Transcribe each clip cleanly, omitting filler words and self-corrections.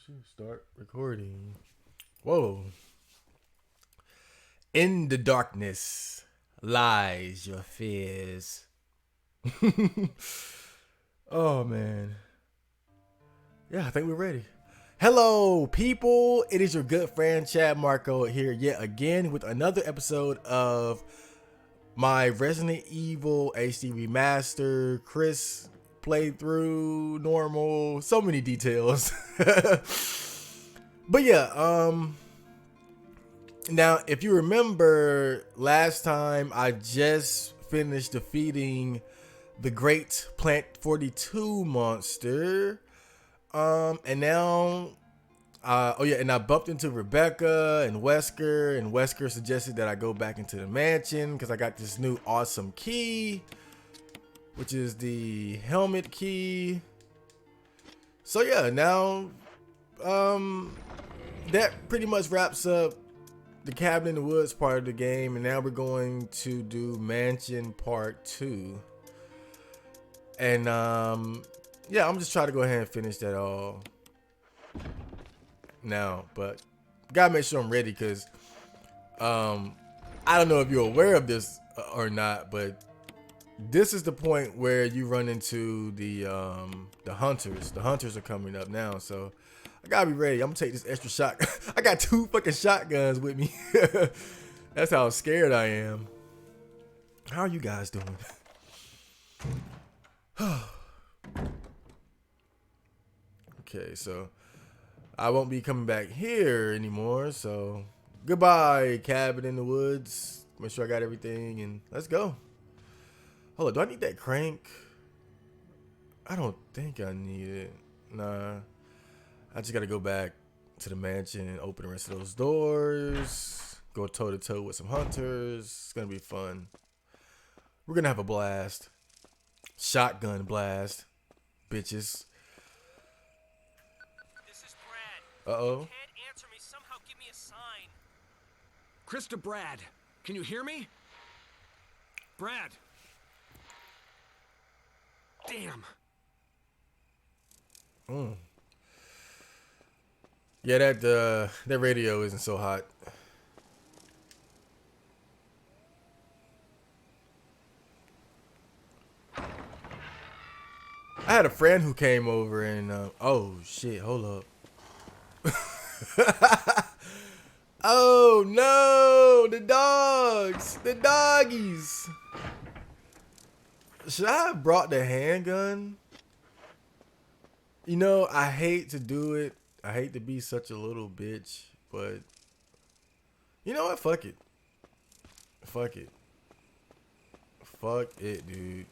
shit. Start recording. Whoa. In the darkness lies your fears. Oh, man. Yeah, I think we're ready. Hello, people. It is your good friend, Chad Marco, here yet again with another episode of my Resident Evil HD Remaster, Chris playthrough, normal, so many details. But yeah, now if you remember last time I just finished defeating the great Plant 42 monster. And now and I bumped into Rebecca and Wesker suggested that I go back into the mansion because I got this new awesome key, which is the helmet key. So yeah, now that pretty much wraps up the cabin in the woods part of the game, and now we're going to do mansion part 2. And yeah, I'm just trying to go ahead and finish that all now, but gotta make sure I'm ready because I don't know if you're aware of this or not, but this is the point where you run into the hunters. The hunters are coming up now, so I gotta be ready. I'm gonna take this extra shot. I got 2 fucking shotguns with me. That's how scared I am. How are you guys doing? Okay, so I won't be coming back here anymore, so goodbye, cabin in the woods. Make sure I got everything, and let's go. Hold on, do I need that crank? I don't think I need it. Nah, I just gotta go back to the mansion and open the rest of those doors. Go toe to toe with some hunters. It's gonna be fun. We're gonna have a blast. Shotgun blast, bitches. Uh-oh. Can't answer me. Somehow give me a sign. Krista, Brad, can you hear me? Brad. Damn. Yeah, that radio isn't so hot. I had a friend who came over and oh shit, hold up. Oh no, the dogs, the doggies. Should I have brought the handgun? You know, I hate to do it. I hate to be such a little bitch, but you know what? Fuck it. Fuck it. Fuck it, dude.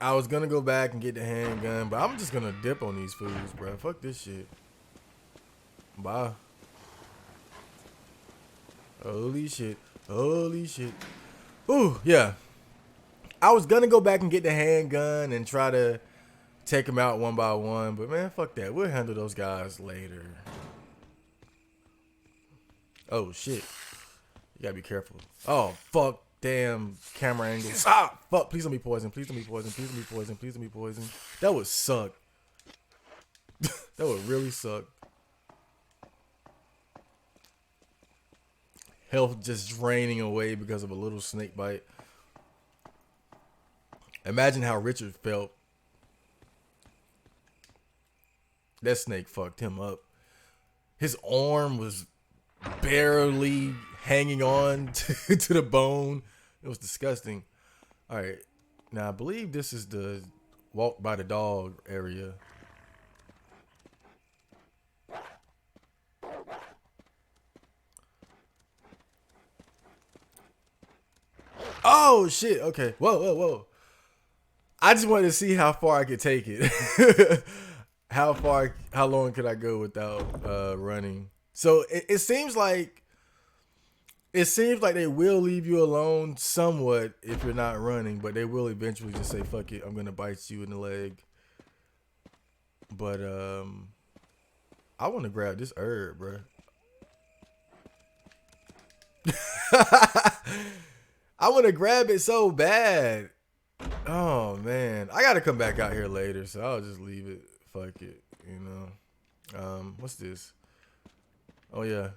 I was gonna go back and get the handgun, but I'm just gonna dip on these fools, bro. Fuck this shit. Bye. Holy shit. Holy shit. Ooh, yeah. I was gonna go back and get the handgun and try to take them out one by one, but man, fuck that. We'll handle those guys later. Oh shit. You gotta be careful. Oh fuck. Damn camera angles. Ah, fuck. Please don't be poisoned. Please don't be poisoned. Please don't be poisoned. Please don't be poisoned. That would suck. That would really suck. Health just draining away because of a little snake bite. Imagine how Richard felt. That snake fucked him up. His arm was barely hanging on to the bone. It was disgusting. All right. Now, I believe this is the walk by the dog area. Oh, shit. Okay. Whoa, whoa, whoa. I just wanted to see how far I could take it. How long could I go without running? So it seems like they will leave you alone somewhat if you're not running, but they will eventually just say, fuck it, I'm gonna bite you in the leg. But I want to grab this herb, bro. I want to grab it so bad. Oh man, I gotta come back out here later, so I'll just leave it. fuck it, you know. What's this? Oh yeah.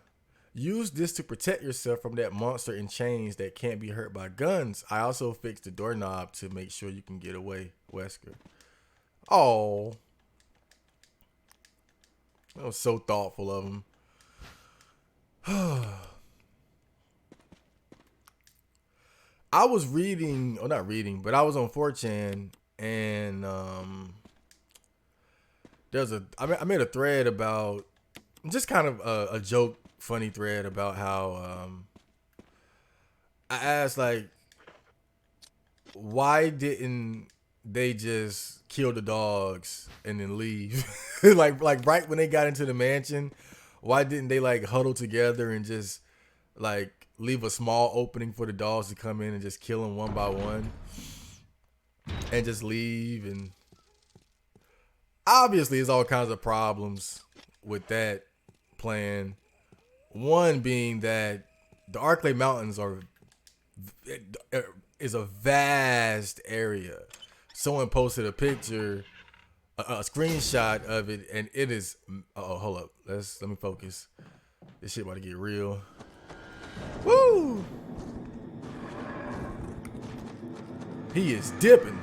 Use this to protect yourself from that monster in chains that can't be hurt by guns. I also fixed the doorknob to make sure you can get away, Wesker. Oh. That was so thoughtful of him. I was reading, or not reading, but I was on 4chan, and I made a thread about, just kind of a joke, funny thread about how I asked, like, why didn't they just kill the dogs and then leave? like right when they got into the mansion, why didn't they like huddle together and just like leave a small opening for the dogs to come in and just kill them one by one and just leave? And obviously there's all kinds of problems with that plan. One being that the Arklay Mountains is a vast area. Someone posted a picture, a screenshot of it, and it is. Oh, hold up. Let me focus. This shit about to get real. Woo! He is dipping.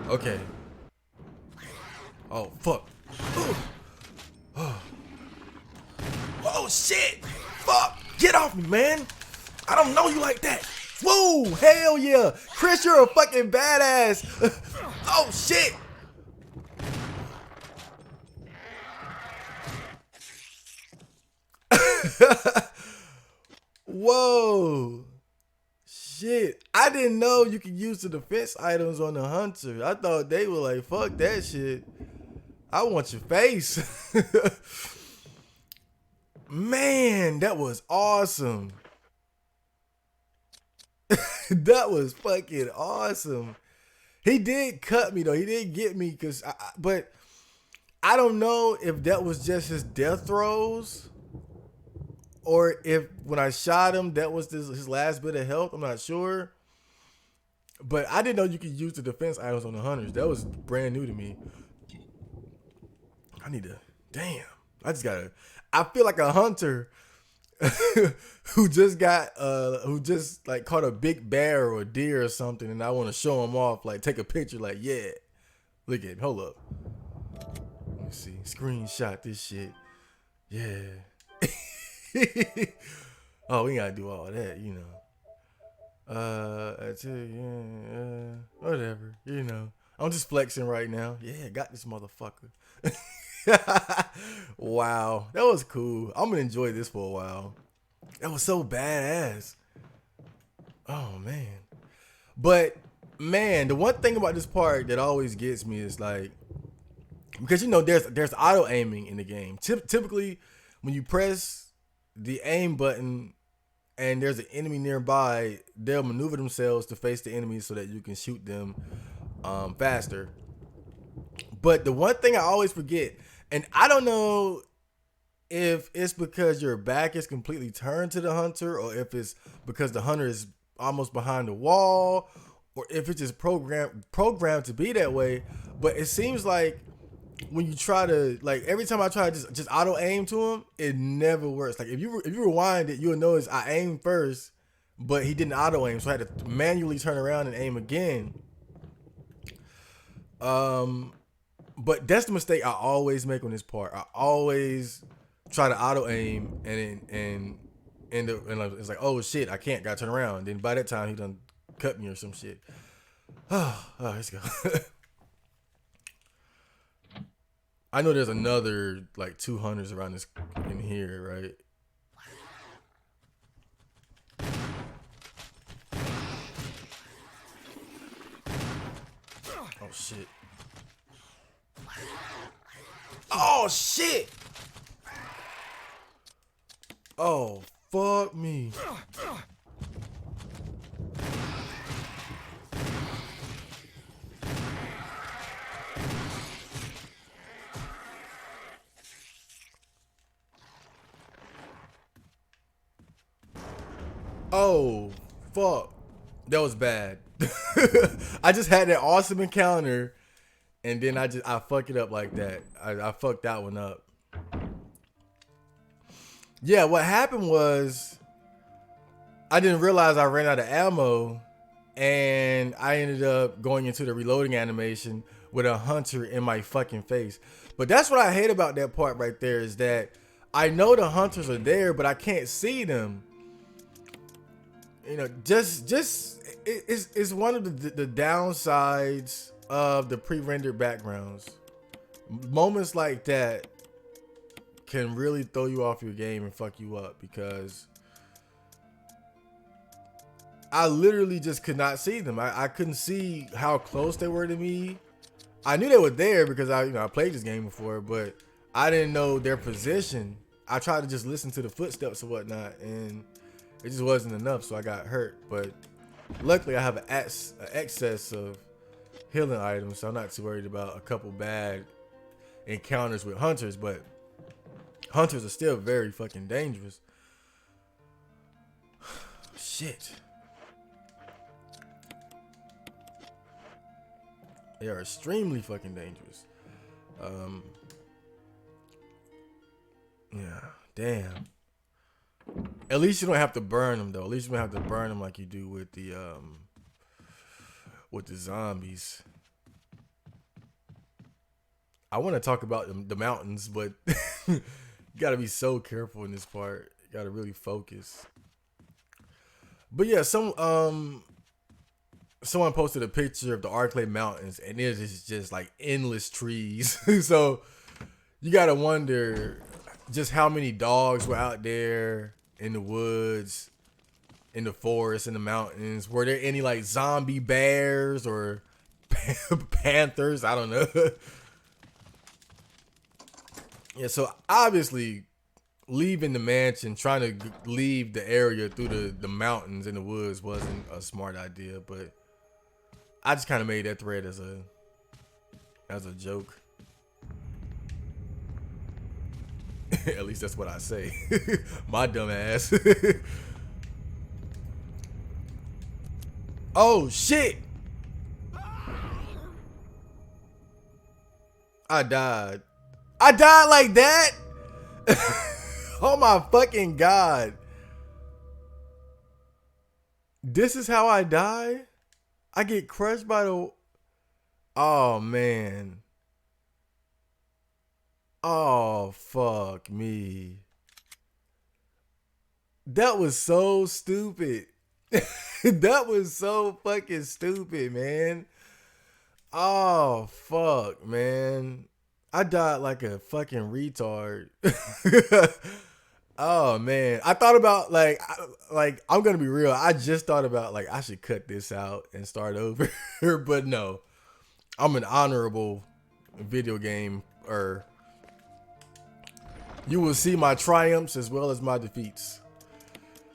Okay. Oh fuck. Oh shit! Fuck! Get off me, man! I don't know you like that. Whoa! Hell yeah! Chris, you're a fucking badass. Oh shit! Whoa! Shit! I didn't know you could use the defense items on the hunter. I thought they were like, fuck that shit. I want your face. Man, that was awesome. That was fucking awesome. He did cut me though. He did get me but I don't know if that was just his death throws or if when I shot him that was his last bit of health. I'm not sure. But I didn't know you could use the defense items on the hunters. That was brand new to me. I feel like a hunter who just like caught a big bear or a deer or something, and I want to show him off, like take a picture, like, yeah, look at him. Hold up, let me see, screenshot this shit. Yeah. Oh, we gotta do all that, you know. I tell you, whatever, you know. I'm just flexing right now. Yeah, got this motherfucker. Wow, that was cool. I'm gonna enjoy this for a while. That was so badass. Oh man. But man, the one thing about this part that always gets me is like, because you know there's auto aiming in the game. Typically when you press the aim button and there's an enemy nearby, they'll maneuver themselves to face the enemy so that you can shoot them faster. But the one thing I always forget, and I don't know if it's because your back is completely turned to the hunter, or if it's because the hunter is almost behind the wall, or if it's just programmed to be that way. But it seems like when you try to, like, every time I try to just auto aim to him, it never works. Like if you rewind it, you'll notice I aimed first, but he didn't auto aim, so I had to manually turn around and aim again. But that's the mistake I always make on this part. I always try to auto aim and it's like, oh shit, I can't, gotta turn around. Then by that time he done cut me or some shit. Oh, let's go. I know there's another like 200s around this in here, right? Oh shit. Oh shit. Oh fuck me. Oh fuck. That was bad. I just had that awesome encounter, and then I fuck it up like that. I fucked that one up. Yeah, what happened was I didn't realize I ran out of ammo, and I ended up going into the reloading animation with a hunter in my fucking face. But that's what I hate about that part right there, is that I know the hunters are there, but I can't see them. You know, it's one of the downsides of the pre-rendered backgrounds. Moments like that can really throw you off your game and fuck you up, because I literally just could not see them. I couldn't see how close they were to me. I knew they were there because I played this game before, but I didn't know their position. I tried to just listen to the footsteps and whatnot, and it just wasn't enough, so I got hurt. But luckily, I have an excess of healing items, so I'm not too worried about a couple bad encounters with hunters. But hunters are still very fucking dangerous. Shit. They are extremely fucking dangerous. Yeah, damn. At least you don't have to burn them, though. At least you don't have to burn them like you do with the zombies. I want to talk about the mountains, but you gotta be so careful in this part. You gotta really focus. But yeah, someone posted a picture of the Arclay Mountains, and it is just like endless trees. So you gotta wonder just how many dogs were out there in the woods, in the forest, in the mountains. Were there any like zombie bears or panthers? I don't know. Yeah, so obviously leaving the mansion, trying to leave the area through the mountains and the woods wasn't a smart idea, but I just kind of made that thread as a joke. At least that's what I say. My dumb ass. Oh shit! I died. I died like that? Oh my fucking god. This is how I die? I get crushed by the... Oh man. Oh fuck me. That was so stupid. That was so fucking stupid, man. Oh fuck, man. I died like a fucking retard. Oh man, I thought about like I'm gonna be real. I just thought about like I should cut this out and start over, but no, I'm an honorable video game. Or you will see my triumphs as well as my defeats.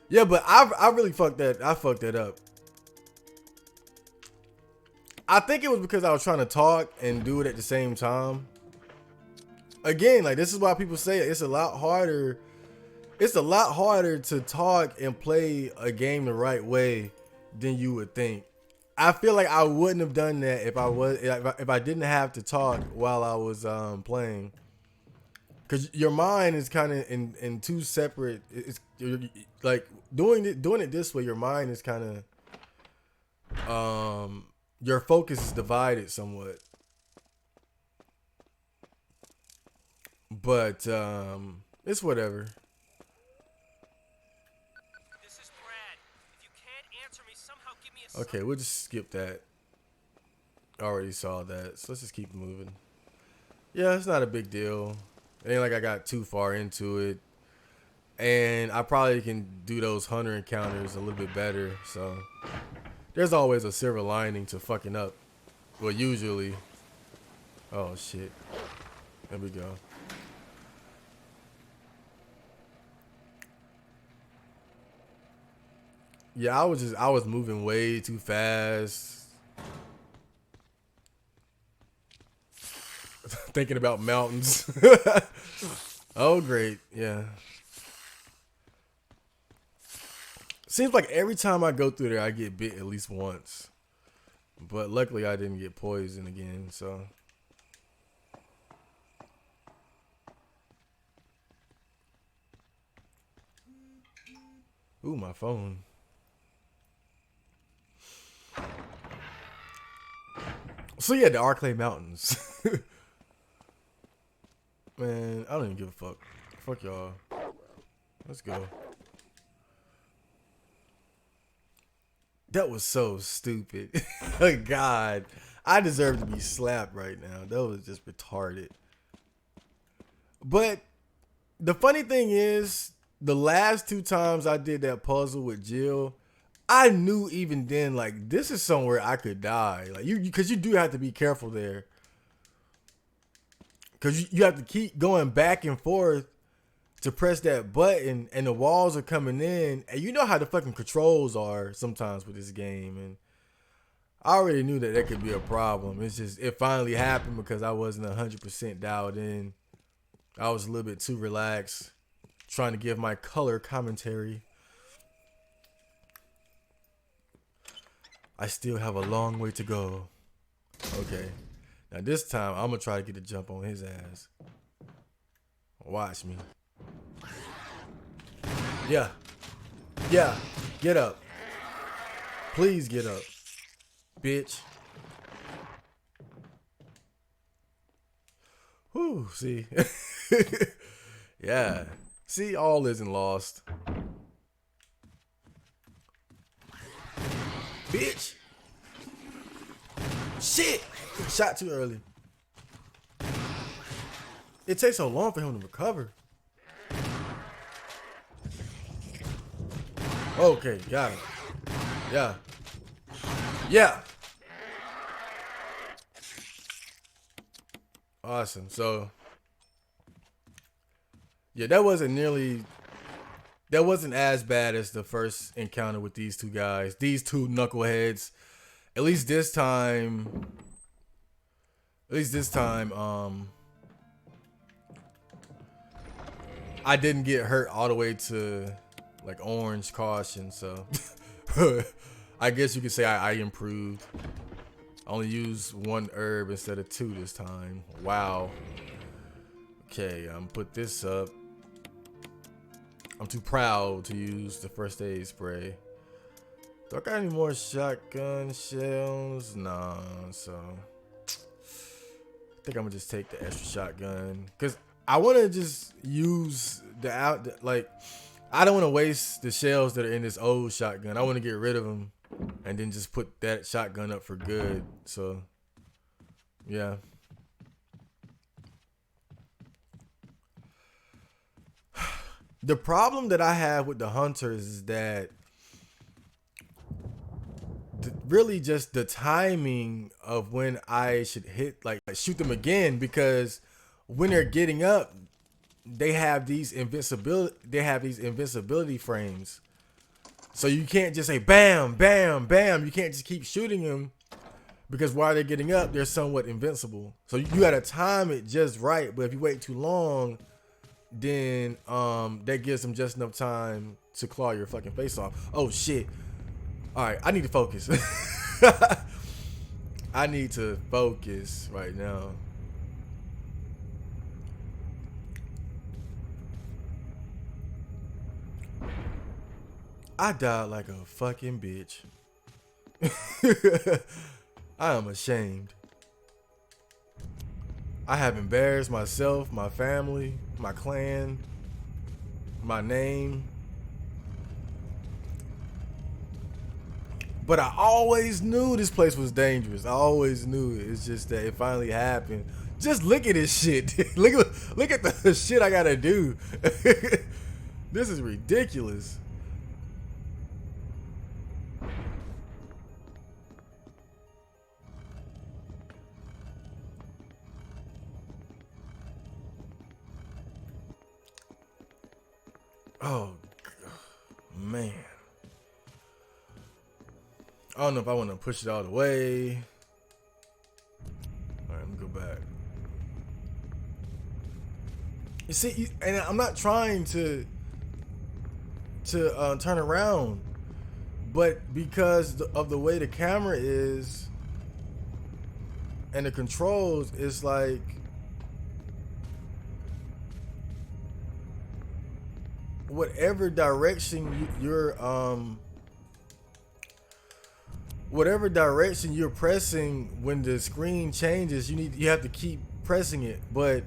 Yeah, but I really fucked that. I fucked that up. I think it was because I was trying to talk and do it at the same time. Again, like this is why people say it's a lot harder. It's a lot harder to talk and play a game the right way than you would think. I feel like I wouldn't have done that if I didn't have to talk while I was playing. Cause your mind is kind of in two separate. It's like doing it this way. Your mind is kind of your focus is divided somewhat. But it's whatever. This is Brad. If you can't answer me, somehow give me a Okay, we'll just skip that. Already saw that, so let's just keep moving. Yeah, it's not a big deal. It ain't like I got too far into it. And I probably can do those hunter encounters a little bit better. So there's always a silver lining to fucking up. Well, usually. Oh shit. There we go. Yeah, I was moving way too fast. Thinking about mountains. Oh, great. Yeah. Seems like every time I go through there, I get bit at least once. But luckily I didn't get poisoned again, so. Ooh, my phone. So yeah, the Arclay Mountains. Man, I don't even give a fuck. Fuck y'all. Let's go. That was so stupid. God, I deserve to be slapped right now. That was just retarded. But the funny thing is, the last 2 times I did that puzzle with Jill, I knew even then, like, this is somewhere I could die. Like, because you do have to be careful there. Because you have to keep going back and forth to press that button, and the walls are coming in, and you know how the fucking controls are sometimes with this game, and I already knew that could be a problem. It's just, it finally happened because I wasn't 100% dialed in. I was a little bit too relaxed, trying to give my color commentary. I still have a long way to go. Okay, now this time I'm gonna try to get a jump on his ass. Watch me. Yeah. Yeah. Get up. Please get up. Bitch. Whew, see. Yeah. See, all isn't lost. Bitch. Shit. Shot too early. It takes so long for him to recover. Okay, got it. Yeah. Yeah. Awesome. So, yeah, that wasn't as bad as the first encounter with these two guys. These two knuckleheads. At least this time, I didn't get hurt all the way to like orange caution, so I guess you could say I improved. I only used 1 herb instead of 2 this time. Wow. Okay, put this up. I'm too proud to use the first aid spray. Do I got any more shotgun shells? Nah, so I think I'm gonna just take the extra shotgun because I want to just use I don't want to waste the shells that are in this old shotgun. I want to get rid of them and then just put that shotgun up for good. So, yeah. The problem that I have with the hunters is that really just the timing of when I should hit, like shoot them again, because when they're getting up, they have these invincibility frames. So you can't just say bam, bam, bam. You can't just keep shooting them because while they're getting up, they're somewhat invincible. So you gotta time it just right. But if you wait too long, then that gives them just enough time to claw your fucking face off. Oh shit. Alright, I need to focus. I need to focus right now. I died like a fucking bitch. I am ashamed. I have embarrassed myself, my family, my clan, my name. But I always knew this place was dangerous. I always knew it. It's just that it finally happened. Just look at this shit. look at the shit I gotta do. This is ridiculous. Oh, man. I don't know if I want to push it all the way. All right, let me go back. You see, and I'm not trying to turn around, but because of the way the camera is, And the controls is like whatever direction you're pressing when the screen changes, you have to keep pressing it. But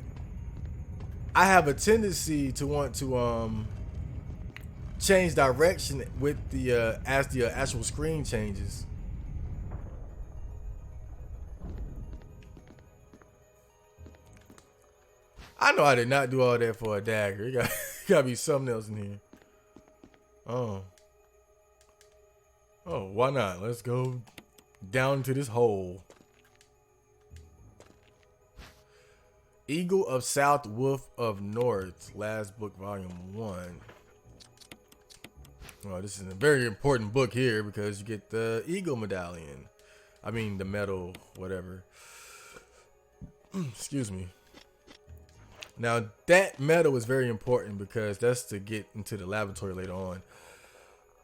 I have a tendency to want to change direction with the as the actual screen changes. I know I did not do all that for a dagger. It gotta be something else in here. Oh, why not? Let's go down to this hole. Eagle of South, Wolf of North. Last book, volume 1. Well, this is a very important book here because you get the Eagle medallion. I mean, the medal, whatever. Excuse me. Now, that medal is very important because that's to get into the laboratory later on.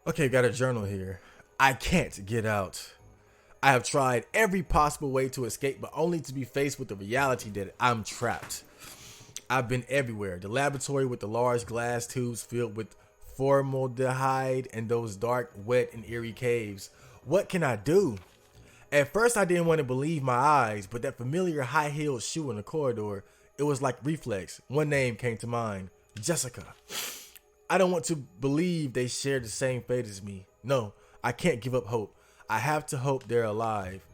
Okay, got a journal here. I can't get out. I have tried every possible way to escape, but only to be faced with the reality that I'm trapped. I've been everywhere. The laboratory with the large glass tubes filled with formaldehyde and those dark, wet, and eerie caves. What can I do? At first, I didn't want to believe my eyes, but that familiar high-heeled shoe in the corridor, it was like reflex. One name came to mind. Jessica. I don't want to believe they share the same fate as me. No, I can't give up hope. I have to hope they're alive.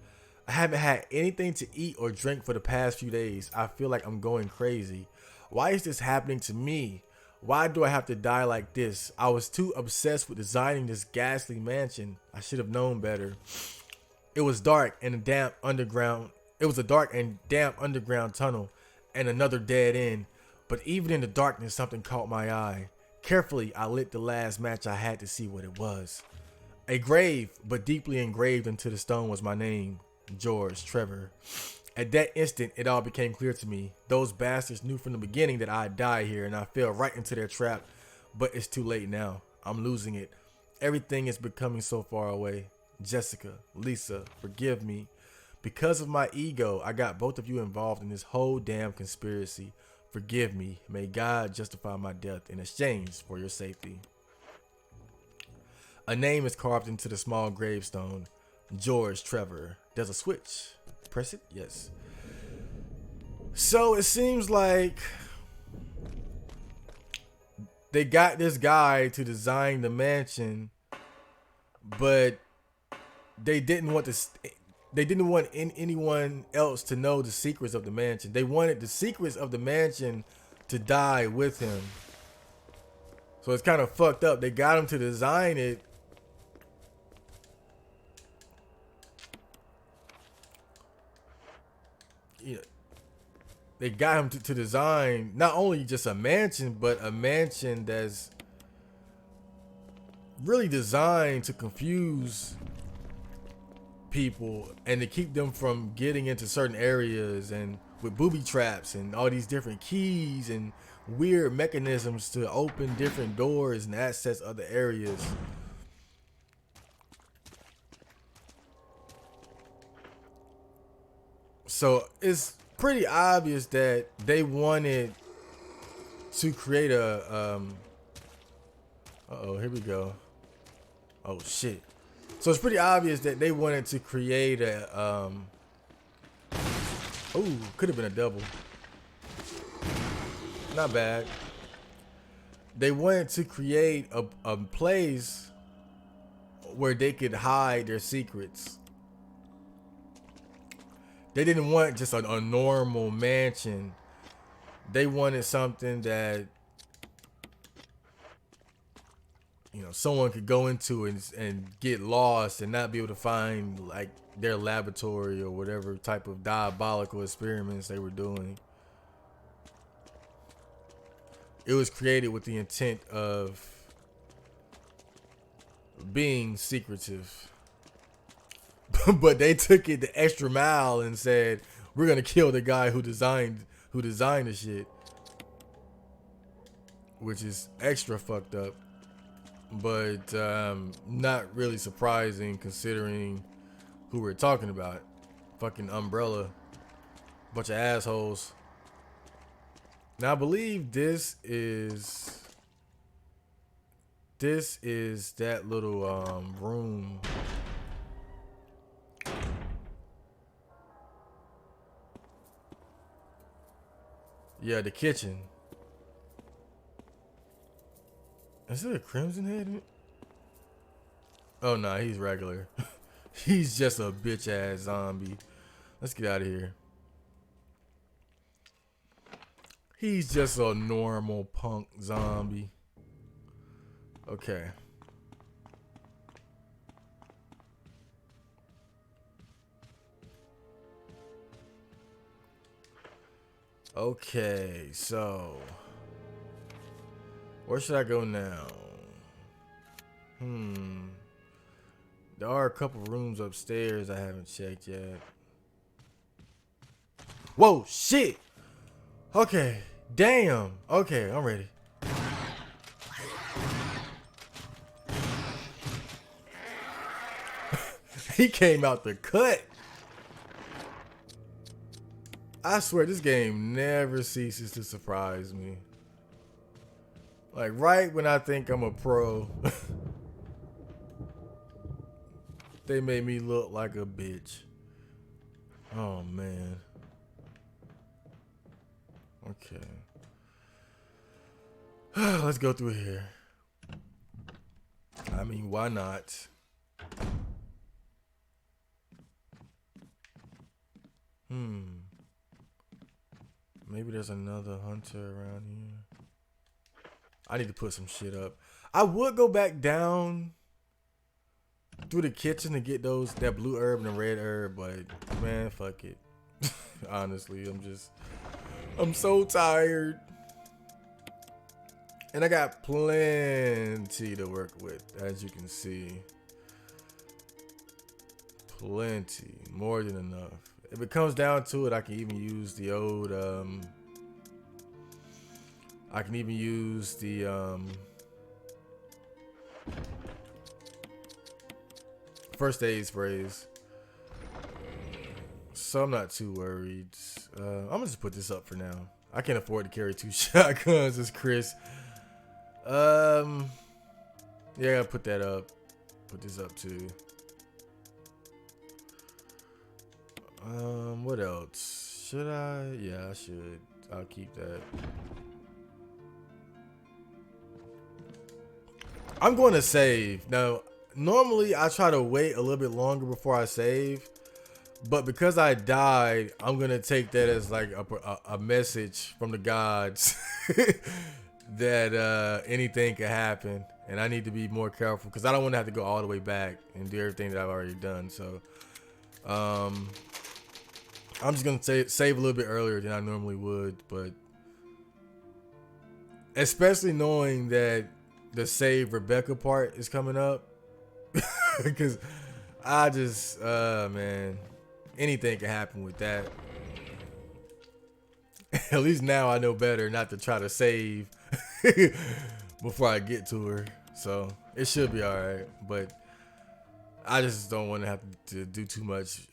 I haven't had anything to eat or drink for the past few days. I feel like I'm going crazy. Why is this happening to me? Why do I have to die like this? I was too obsessed with designing this ghastly mansion. I should have known better. It was dark and a damp underground. It was a dark and damp underground tunnel and another dead end. But even in the darkness, something caught my eye. Carefully, I lit the last match I had to see what it was. A grave, but deeply engraved into the stone was my name, George Trevor. At that instant, it all became clear to me. Those bastards knew from the beginning that I'd die here, and I fell right into their trap. But it's too late now. I'm losing it. Everything is becoming so far away. Jessica, Lisa, forgive me. Because of my ego, I got both of you involved in this whole damn conspiracy. Forgive me. May God justify my death in exchange for your safety. A name is carved into the small gravestone. George Trevor. There's a switch. Press it? Yes. So it seems like they got this guy to design the mansion, but they didn't want anyone else to know the secrets of the mansion. They wanted the secrets of the mansion to die with him. So it's kind of fucked up. They got him to design it, you know, they got him to design not only just a mansion, but a mansion that's really designed to confuse people and to keep them from getting into certain areas, and with booby traps and all these different keys and weird mechanisms to open different doors and access other areas. So it's pretty obvious that they wanted to create a uh-oh, here we go. Oh shit. So it's pretty obvious that they wanted to create a oh, could have been a double. Not bad. They wanted to create a place where they could hide their secrets. They didn't want just a normal mansion. They wanted something that, you know, someone could go into and get lost and not be able to find like their laboratory or whatever type of diabolical experiments they were doing. It was created with the intent of being secretive. But they took it the extra mile and said, we're gonna kill the guy who designed the shit. Which is extra fucked up. But not really surprising considering who we're talking about. Fucking Umbrella. Bunch of assholes. Now I believe this is that little room. Yeah, the kitchen. Is it a Crimson Head? Oh no, he's regular. He's just a bitch ass zombie. Let's get out of here. He's just a normal punk zombie. Okay. Okay, so where should I go now? There are a couple rooms upstairs I haven't checked yet. Whoa, shit! Okay, damn. Okay, I'm ready. He came out the cut. I swear this game never ceases to surprise me. Like right when I think I'm a pro, they made me look like a bitch. Oh man. Okay. Let's go through here. I mean, why not? Maybe there's another hunter around here. I need to put some shit up. I would go back down through the kitchen to get that blue herb and the red herb, but man, fuck it. Honestly, I'm so tired. And I got plenty to work with, as you can see. Plenty, more than enough. If it comes down to it, I can even use the old, first aid sprays. So I'm not too worried. I'm gonna just put this up for now. I can't afford to carry 2 shotguns as Chris. Yeah, I'll put that up. Put this up too. What else? Should I? Yeah, I should. I'll keep that. I'm going to save. Now, normally I try to wait a little bit longer before I save, but because I died, I'm going to take that as like a message from the gods that anything could happen, and I need to be more careful because I don't want to have to go all the way back and do everything that I've already done. So, I'm just going to save a little bit earlier than I normally would, but especially knowing that the save Rebecca part is coming up because I just, man, anything can happen with that. At least now I know better not to try to save before I get to her. So it should be all right, but I just don't want to have to do too much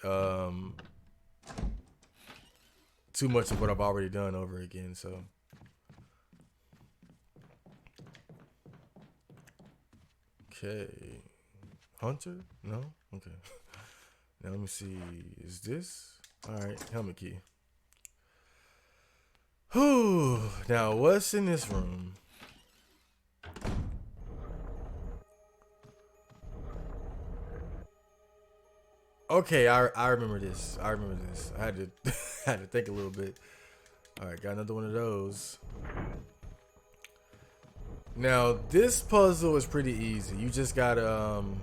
of what I've already done over again. So okay, hunter? No? Okay. Now let me see. Is this? All right, helmet key. Whew. Now what's in this room? Okay, I remember this. I remember this. I had to had to think a little bit. All right, got another one of those. Now this puzzle is pretty easy. You just gotta oh,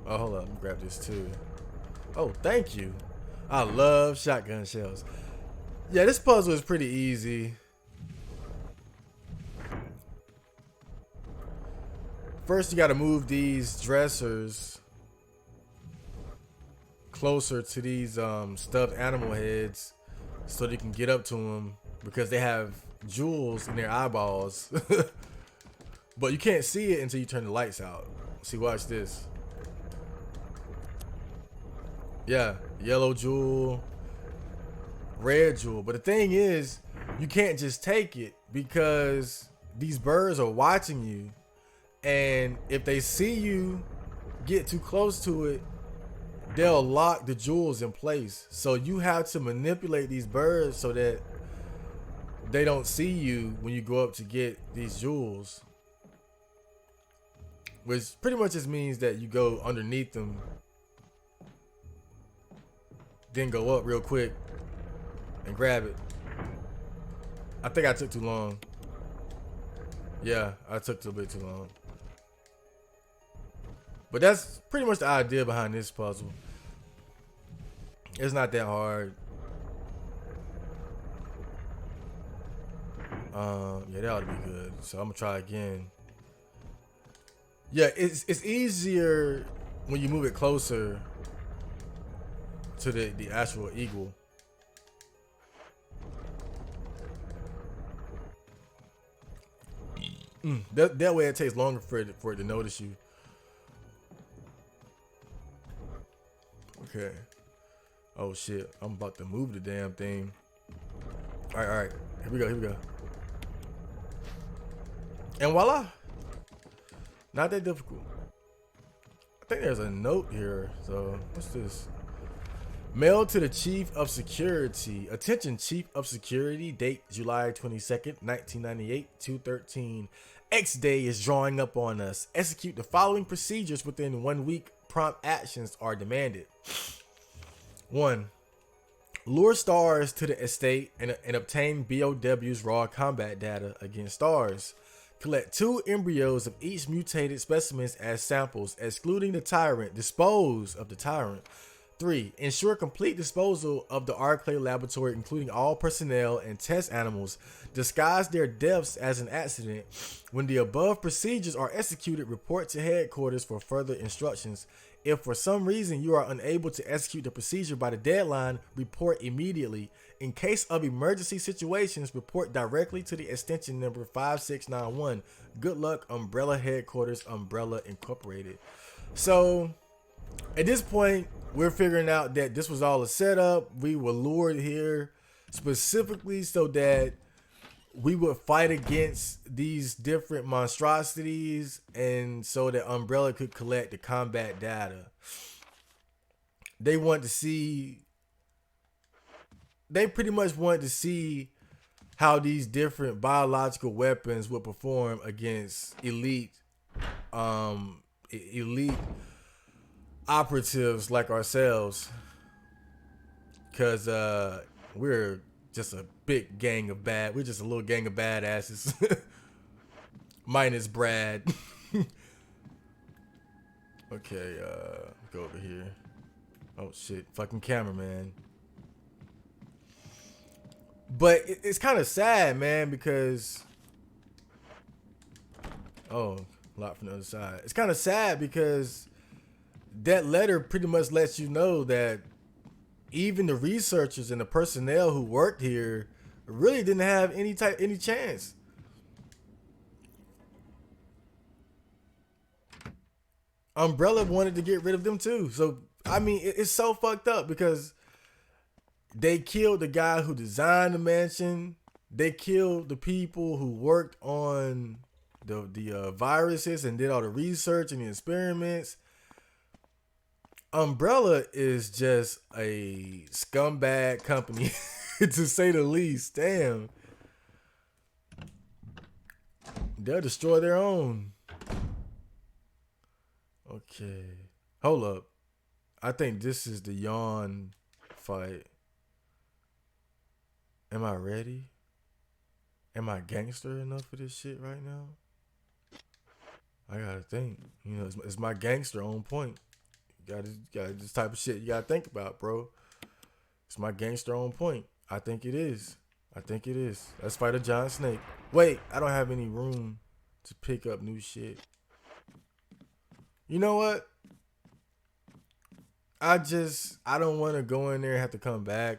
hold up, let me grab this too. Oh, thank you. I love shotgun shells. Yeah, this puzzle is pretty easy. First, you gotta move these dressers closer to these stuffed animal heads so they can get up to them because they have jewels in their eyeballs. But you can't see it until you turn the lights out. See, watch this. Yeah, yellow jewel, red jewel. But the thing is, you can't just take it because these birds are watching you. And if they see you get too close to it, they'll lock the jewels in place. So you have to manipulate these birds so that they don't see you when you go up to get these jewels. Which pretty much just means that you go underneath them, then go up real quick and grab it. I think I took too long. Yeah, I took a bit too long. But that's pretty much the idea behind this puzzle. It's not that hard. Yeah, that ought to be good. So I'm gonna try again. Yeah, it's easier when you move it closer to the actual eagle. That way it takes longer for it to notice you. Okay. Oh shit, I'm about to move the damn thing. All right. Here we go. And voila. Not that difficult. I think there's a note here. So what's this? Mail to the Chief of Security. Attention, Chief of Security. Date July 22nd, 1998, 2:13. X Day is drawing up on us. Execute the following procedures within 1 week. Prompt actions are demanded. 1. Lure stars to the estate and obtain BOW's raw combat data against stars. Collect 2 embryos of each mutated specimens as samples, excluding the tyrant. Dispose of the tyrant. 3. Ensure complete disposal of the Arclay laboratory, including all personnel and test animals. Disguise their deaths as an accident. When the above procedures are executed, report to headquarters for further instructions. If for some reason you are unable to execute the procedure by the deadline, report immediately. In case of emergency situations, report directly to the extension number 5691. Good luck, Umbrella Headquarters, Umbrella Incorporated. So, at this point, we're figuring out that this was all a setup. We were lured here specifically so that we would fight against these different monstrosities and so that Umbrella could collect the combat data. They pretty much wanted to see how these different biological weapons would perform against elite operatives like ourselves, because we're just a big gang of we're just a little gang of badasses. Minus Brad. Okay, go over here. Oh shit, fucking cameraman. But it's kind of sad, man, because lock from the other side. It's kind of sad because that letter pretty much lets you know that even the researchers and the personnel who worked here really didn't have any chance. Umbrella wanted to get rid of them too. So I mean, it's so fucked up because they killed the guy who designed the mansion. They killed the people who worked on the viruses and did all the research and the experiments. Umbrella is just a scumbag company, to say the least. Damn. They'll destroy their own. Okay. Hold up. I think this is the Yawn fight. Am I ready? Am I gangster enough for this shit right now? I gotta think. You know, is my gangster on point? Got this type of shit you gotta think about, bro. It's my gangster on point. I think it is. Let's fight a giant snake. Wait, I don't have any room to pick up new shit. You know what? I don't want to go in there and have to come back.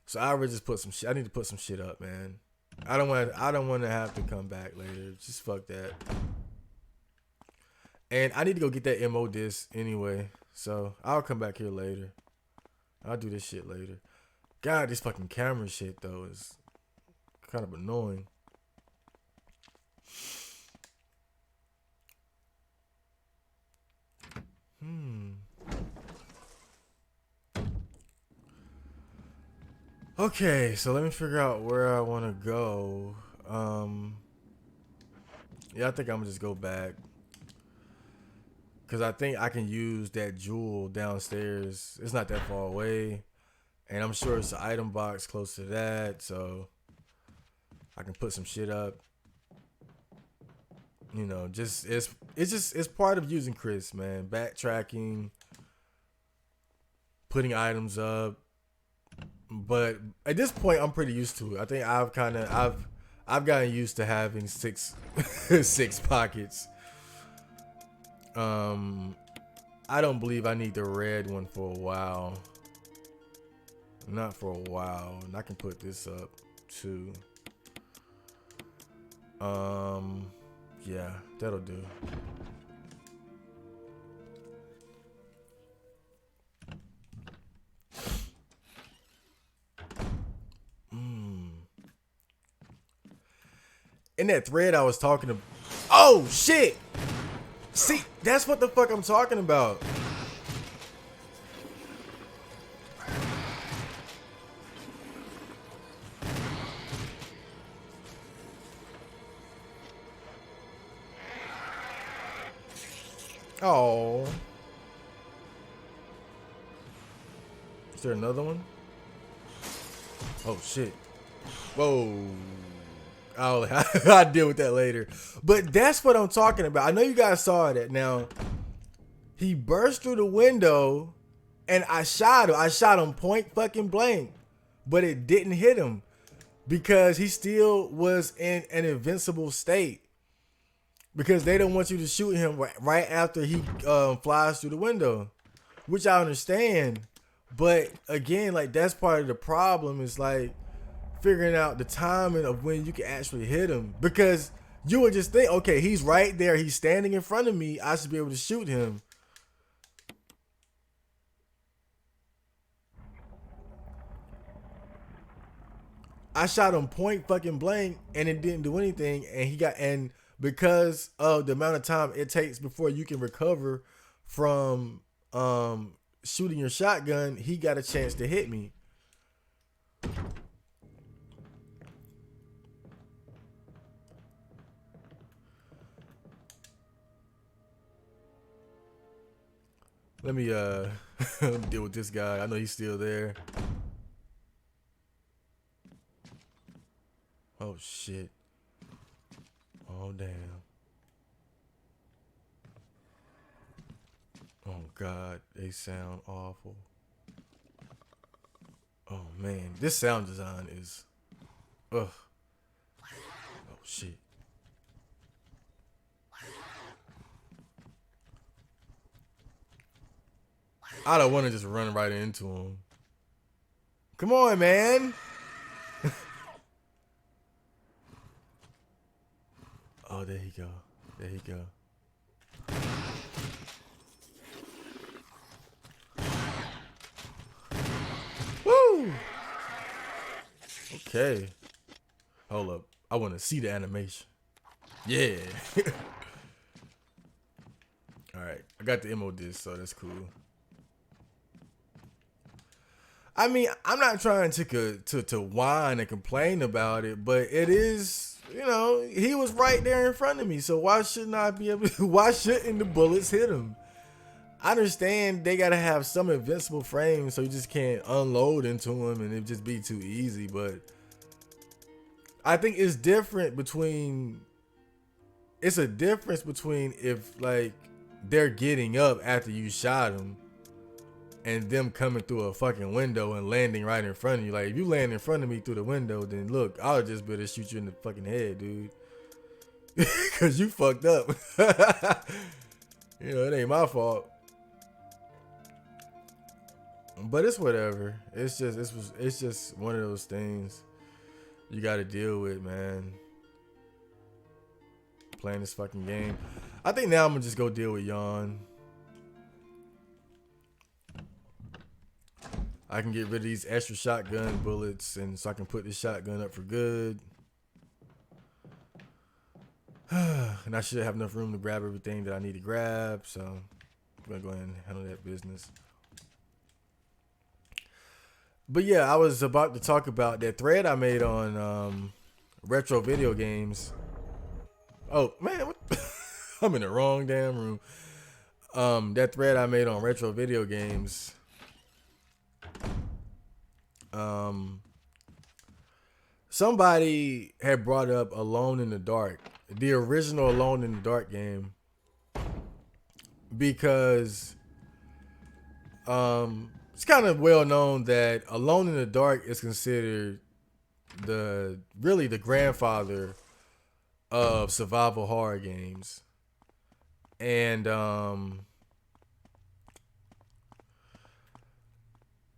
So I would just put some shit. I need to put some shit up, man. I don't want to have to come back later. Just fuck that. And I need to go get that MO disc anyway. So I'll come back here later. I'll do this shit later. God, this fucking camera shit though is kind of annoying. Okay, so let me figure out where I want to go. Yeah, I think I'm gonna just go back. Cause I think I can use that jewel downstairs. It's not that far away. And I'm sure it's an item box close to that, so I can put some shit up. You know, it's part of using Chris, man. Backtracking, putting items up. But at this point, I'm pretty used to it. I think I've gotten used to having six six pockets. I don't believe I need the red one for a while. Not for a while. And I can put this up too. Yeah, that'll do. In that thread I was talking about. Oh shit! See, that's what the fuck I'm talking about. Oh. Is there another one? Oh shit. Whoa. I'll deal with that later. But that's what I'm talking about. I know you guys saw that. Now, he burst through the window and I shot him. I shot him point fucking blank. But it didn't hit him because he still was in an invincible state. Because they don't want you to shoot him right after he flies through the window. Which I understand. But again, like, that's part of the problem is like figuring out the timing of when you can actually hit him. Because you would just think, okay, he's right there. He's standing in front of me. I should be able to shoot him. I shot him point fucking blank and it didn't do anything. And because of the amount of time it takes before you can recover from shooting your shotgun, he got a chance to hit me. Let me deal with this guy. I know he's still there. Oh shit. Oh damn. Oh god, they sound awful. Oh man, this sound design is ugh. Oh shit. I don't want to just run right into him. Come on, man. Oh, there he go. There he go. Woo! Okay. Hold up. I want to see the animation. Yeah. Alright. I got the MO disc, so that's cool. I mean, I'm not trying to whine and complain about it, but it is, you know, he was right there in front of me. So why shouldn't I be able to, why shouldn't the bullets hit him? I understand they got to have some invincible frames so you just can't unload into him and it just be too easy. But I think it's different between, it's a difference between if like they're getting up after you shot them and them coming through a fucking window and landing right in front of you. Like, if you land in front of me through the window, then look, I'll just be able to shoot you in the fucking head, dude. Because you fucked up. You know, it ain't my fault. But it's whatever. It's just one of those things you got to deal with, man. Playing this fucking game. I think now I'm going to just go deal with Yawn. I can get rid of these extra shotgun bullets, and so I can put this shotgun up for good. And I should have enough room to grab everything that I need to grab, so I'm gonna go ahead and handle that business. But yeah, I was about to talk about that thread I made on retro video games. Oh man, what? I'm in the wrong damn room. That thread I made on retro video games. Somebody had brought up Alone in the Dark, the original Alone in the Dark game, because it's kind of well known that Alone in the Dark is considered the grandfather of survival horror games. And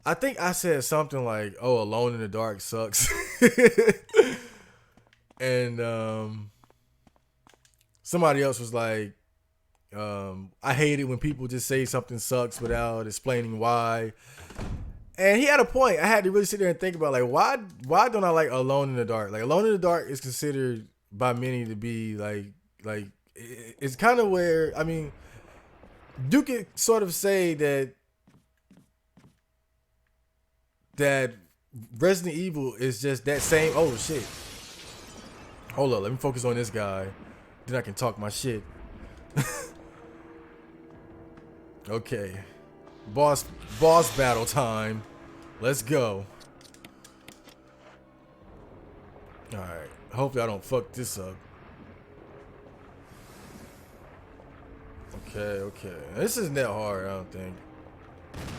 I think I said something like, "Oh, Alone in the Dark sucks," and somebody else was like, "I hate it when people just say something sucks without explaining why." And he had a point. I had to really sit there and think about, like, why don't I like Alone in the Dark? Like, Alone in the Dark is considered by many to be like it's kind of where, I mean, you could sort of say that Resident Evil is just that same. Oh shit! Hold up, let me focus on this guy. Then I can talk my shit. Okay, boss battle time. Let's go. All right. Hopefully I don't fuck this up. Okay. This isn't that hard, I don't think.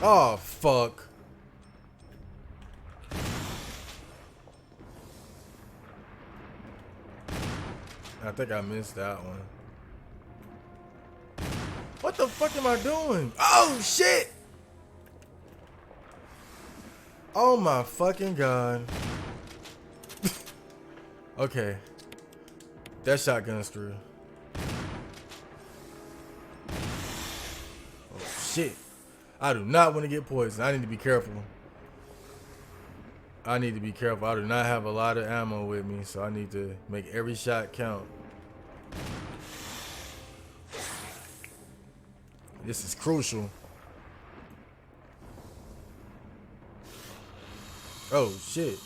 Oh fuck. I think I missed that one. What the fuck am I doing? Oh shit! Oh my fucking god. Okay. That shotgun's through. Oh shit. I do not want to get poisoned. I need to be careful. I do not have a lot of ammo with me, so I need to make every shot count. This is crucial. Oh shit.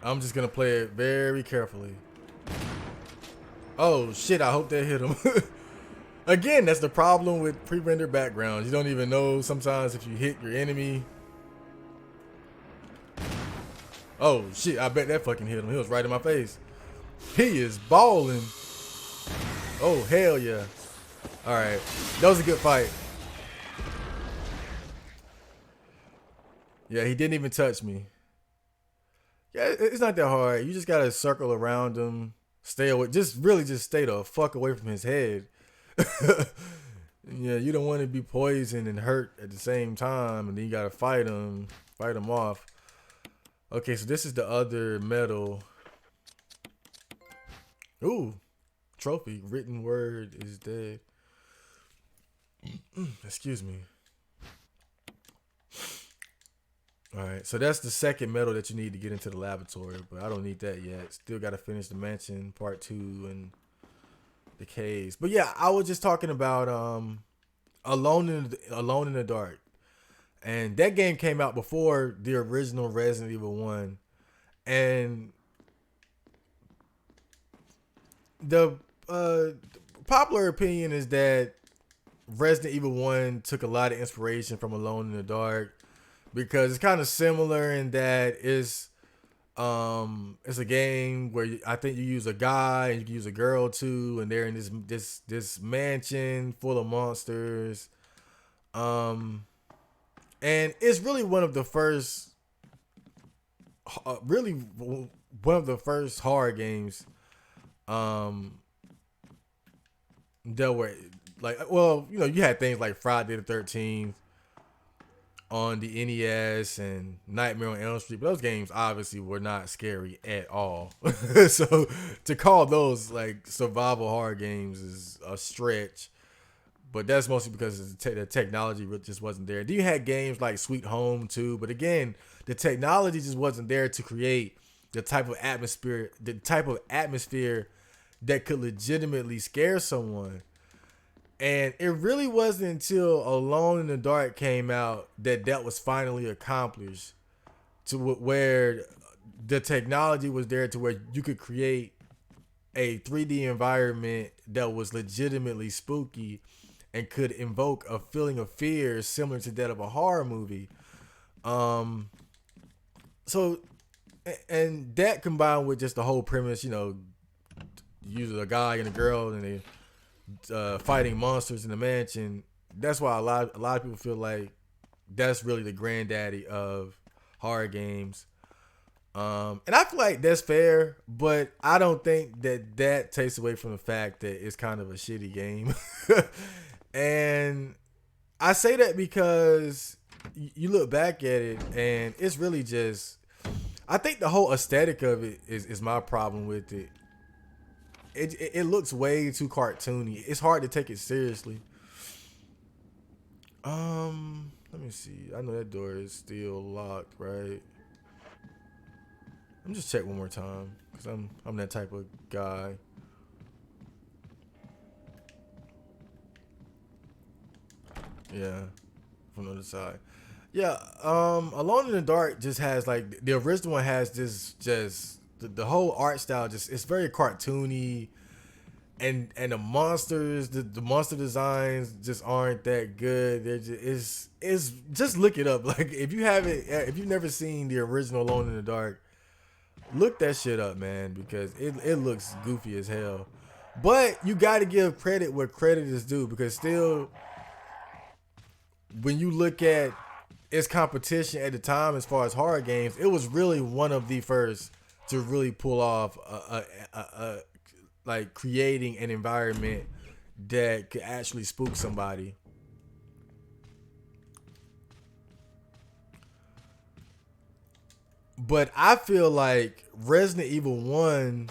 I'm just gonna play it very carefully. Oh shit, I hope that hit him. Again, that's the problem with pre-rendered backgrounds. You don't even know sometimes if you hit your enemy. Oh shit, I bet that fucking hit him. He was right in my face. He is balling. Oh hell yeah. Alright, that was a good fight. Yeah, he didn't even touch me. Yeah, it's not that hard. You just gotta circle around him. Stay away. Just stay the fuck away from his head. Yeah, you don't want to be poisoned and hurt at the same time, and then you gotta fight him off. Okay, so this is the other medal. Ooh, trophy. Written word is dead. Excuse me. Alright, so that's the second medal that you need to get into the laboratory, but I don't need that yet. Still got to finish the mansion, part 2, and the caves. But yeah, I was just talking about Alone in the Dark. And that game came out before the original Resident Evil 1. And the popular opinion is that Resident Evil 1 took a lot of inspiration from Alone in the Dark, because it's kind of similar in that it's a game where I think you use a guy and you can use a girl too, and they're in this mansion full of monsters. And it's really one of the first horror games that were like, well, you know, you had things like Friday the 13th, on the NES and Nightmare on Elm Street. But those games obviously were not scary at all. So to call those like survival horror games is a stretch. But that's mostly because the technology just wasn't there. Then you had games like Sweet Home too, but again, the technology just wasn't there to create the type of atmosphere that could legitimately scare someone. And it really wasn't until Alone in the Dark came out that was finally accomplished, to where the technology was there to where you could create a 3D environment that was legitimately spooky and could invoke a feeling of fear similar to that of a horror movie. So, and that combined with just the whole premise, usually a guy and a girl and they fighting monsters in the mansion. That's why a lot of people feel like that's really the granddaddy of horror games. And I feel like that's fair, but I don't think that takes away from the fact that it's kind of a shitty game. And I say that because you look back at it and it's really just, I think the whole aesthetic of it is my problem with it. It looks way too cartoony. It's hard to take it seriously. Let me see. I know that door is still locked, right? Let me just check one more time because I'm that type of guy. Yeah, from the other side. Yeah, Alone in the Dark just has like the original one has this just the whole art style just it's very cartoony, and the monsters the monster designs just aren't that good. They're just it's just look it up. Like if you've never seen the original Alone in the Dark, look that shit up, man, because it looks goofy as hell. But you got to give credit where credit is due, because still, when you look at its competition at the time as far as horror games, it was really one of the first to really pull off like creating an environment that could actually spook somebody. But I feel like Resident Evil 1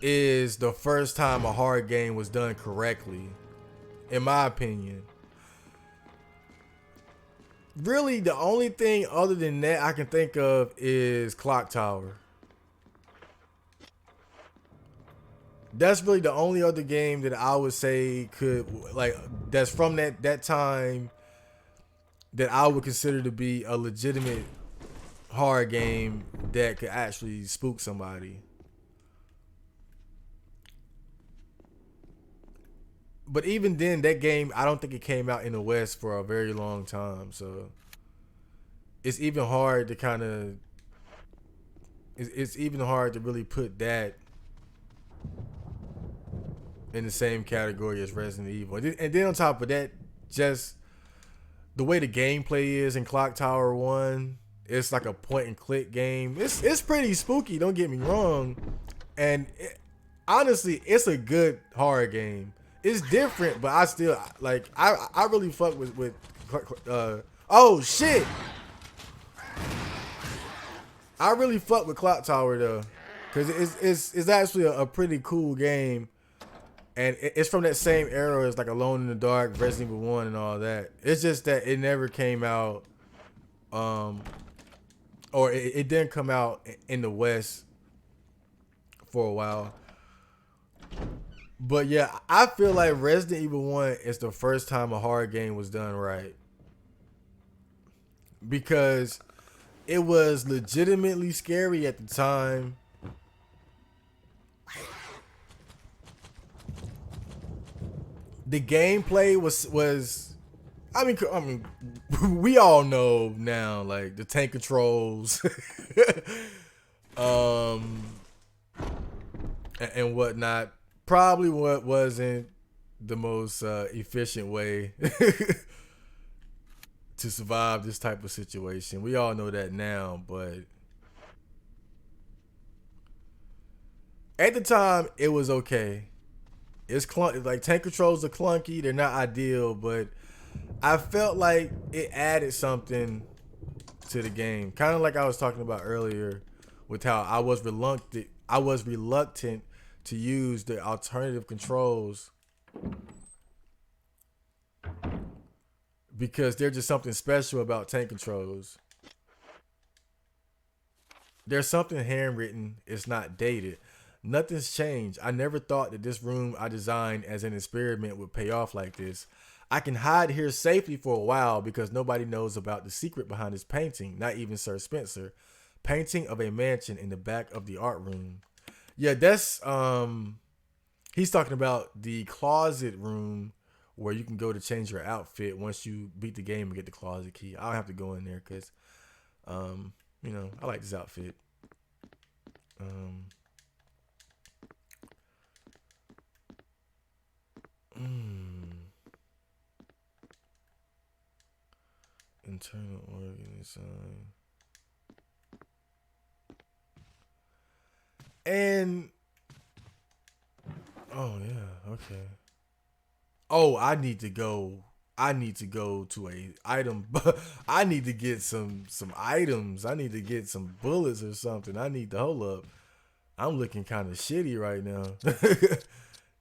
is the first time a horror game was done correctly, in my opinion. Really, the only thing other than that I can think of is Clock Tower. That's really the only other game that I would say could, like, that's from that time that I would consider to be a legitimate horror game that could actually spook somebody. But even then, that game, I don't think it came out in the West for a very long time. So it's even hard to kind of, it's even hard to really put that in the same category as Resident Evil. And then on top of that, just the way the gameplay is in Clock Tower 1, it's like a point and click game. It's pretty spooky, don't get me wrong. And honestly, it's a good horror game. It's different, but I still like. I really fuck with. Oh shit! I really fuck with Clock Tower though, because it's actually a pretty cool game, and it's from that same era as like Alone in the Dark, Resident Evil 1, and all that. It's just that it never came out, or it didn't come out in the West for a while. But yeah, I feel like Resident Evil 1 is the first time a horror game was done right. Because it was legitimately scary at the time. The gameplay was I mean we all know now, like the tank controls and whatnot. Probably what wasn't the most efficient way to survive this type of situation. We all know that now, but at the time it was okay. It's clunky, like tank controls are clunky. They're not ideal, but I felt like it added something to the game, kind of like I was talking about earlier, with how I was reluctant. I was reluctant to use the alternative controls because there's just something special about tank controls. There's something handwritten. It's not dated. Nothing's changed. I never thought that this room I designed as an experiment would pay off like this. I can hide here safely for a while because nobody knows about the secret behind this painting, not even Sir Spencer. Painting of a mansion in the back of the art room. Yeah, that's he's talking about the closet room where you can go to change your outfit once you beat the game and get the closet key. I don't have to go in there because you know, I like this outfit. Internal organ design. And oh yeah, okay. Oh, I need to go. I need to go to a item. I need to get some items. I need to get some bullets or something. I need to hold up. I'm looking kind of shitty right now.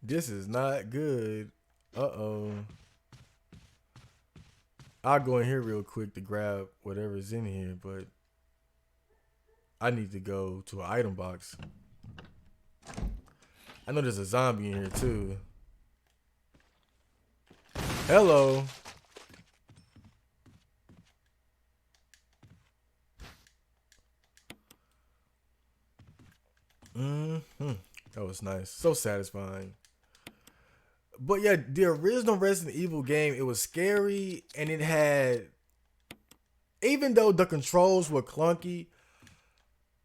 This is not good. Uh-oh. I'll go in here real quick to grab whatever's in here, but I need to go to an item box. I know there's a zombie in here too. Hello. That was nice. So satisfying. But yeah, the original Resident Evil game, it was scary and it had, even though the controls were clunky,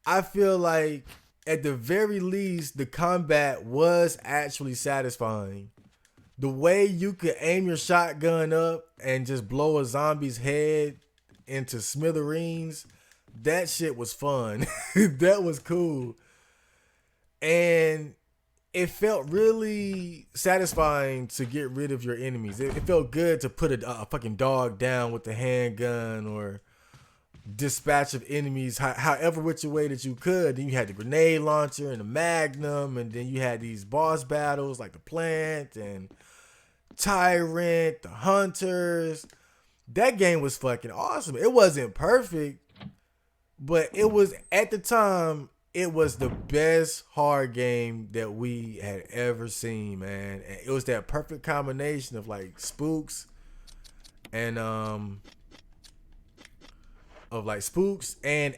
I feel like at the very least the combat was actually satisfying. The way you could aim your shotgun up and just blow a zombie's head into smithereens, that shit was fun. That was cool. And it felt really satisfying to get rid of your enemies. It felt good to put a fucking dog down with the handgun or dispatch of enemies however which way that you could. Then you had the grenade launcher and the magnum, and then you had these boss battles like the plant and tyrant, the hunters. That game was fucking awesome. It wasn't perfect, but it was, at the time, it was the best horror game that we had ever seen, man. And it was that perfect combination of like spooks and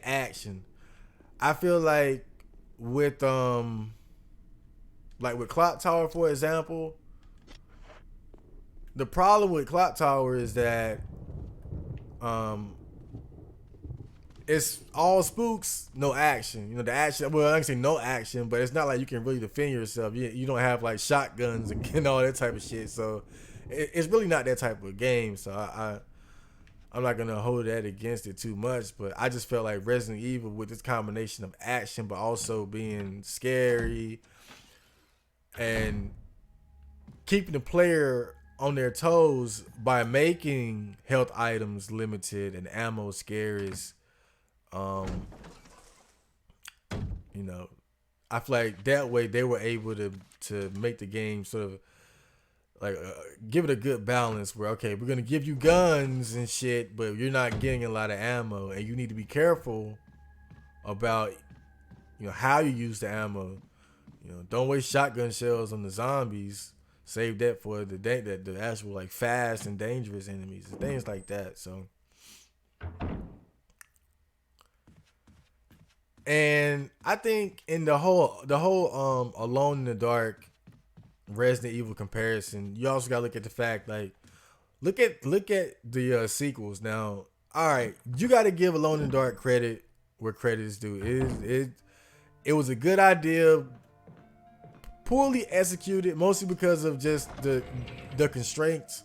action. I feel like with Clock Tower, for example, the problem with Clock Tower is that it's all spooks, no action. You know, the action, well, I can say no action, but it's not like you can really defend yourself. You don't have like shotguns and all that type of shit. So it's really not that type of game. So I'm not gonna hold that against it too much, but I just felt like Resident Evil, with this combination of action but also being scary and keeping the player on their toes by making health items limited and ammo scarce. You know, I feel like that way they were able to make the game sort of like give it a good balance where, okay, we're gonna give you guns and shit, but you're not getting a lot of ammo, and you need to be careful about, you know, how you use the ammo. You know, don't waste shotgun shells on the zombies. Save that for the actual like fast and dangerous enemies and things like that. So, and I think in the whole Alone in the Dark Resident Evil comparison, you also gotta look at the fact, like, look at the sequels. Now, all right, you gotta give Alone in the Dark credit where credit is due. It was a good idea, poorly executed, mostly because of just the constraints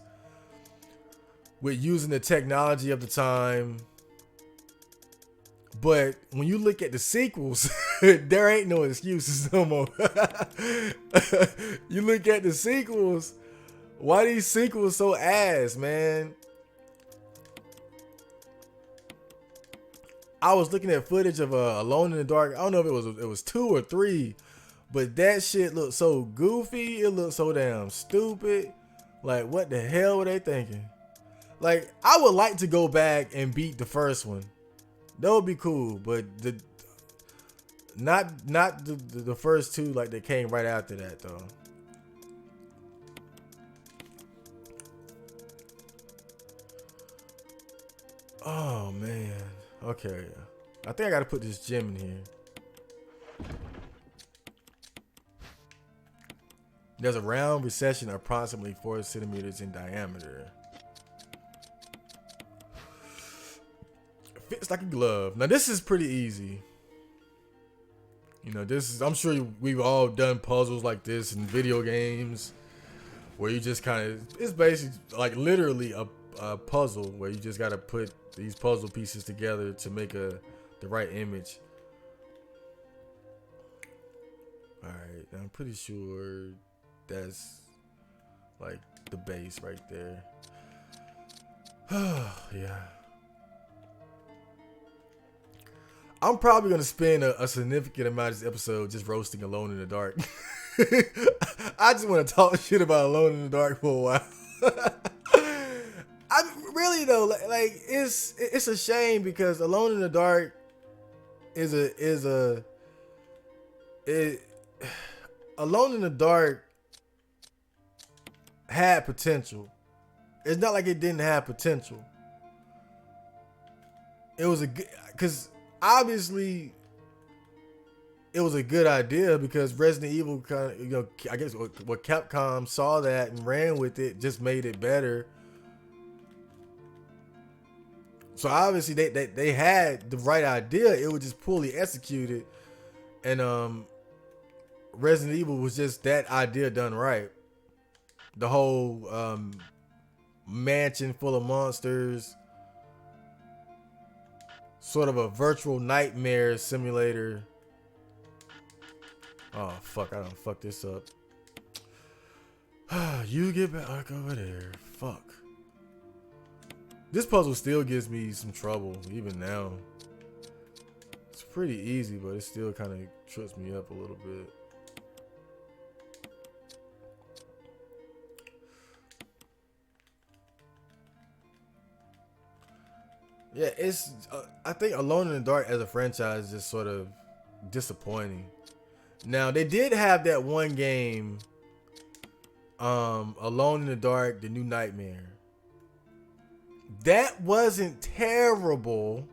with using the technology of the time. But when you look at the sequels, there ain't no excuses no more. You look at the sequels, why these sequels so ass, man? I was looking at footage of Alone in the Dark. I don't know if it was 2 or 3, but that shit looked so goofy. It looked so damn stupid. Like, what the hell were they thinking? Like, I would like to go back and beat the first one. That would be cool, but not the first two like they came right after that though. Oh man. Okay. I think I gotta put this gem in here. There's a round recession approximately 4 centimeters in diameter. Fits like a glove. Now this is pretty easy. You know, this is, I'm sure we've all done puzzles like this in video games where you just kind of, it's basically like literally a puzzle where you just got to put these puzzle pieces together to make the right image. All right, I'm pretty sure that's like the base right there. Yeah. I'm probably going to spend a significant amount of this episode just roasting Alone in the Dark. I just want to talk shit about Alone in the Dark for a while. I'm really though, like it's a shame because Alone in the Dark Alone in the Dark had potential. It's not like it didn't have potential. It was because obviously it was a good idea because Resident Evil kind of, you know, I guess what Capcom saw that and ran with it, just made it better. So obviously they had the right idea. It was just poorly executed, and Resident Evil was just that idea done right. The whole mansion full of monsters, sort of a virtual nightmare simulator. Oh fuck! I done fucked this up. You get back over there. Fuck. This puzzle still gives me some trouble even now. It's pretty easy, but it still kind of trips me up a little bit. Yeah, it's. I think Alone in the Dark as a franchise is just sort of disappointing. Now they did have that one game, Alone in the Dark: The New Nightmare. That wasn't terrible.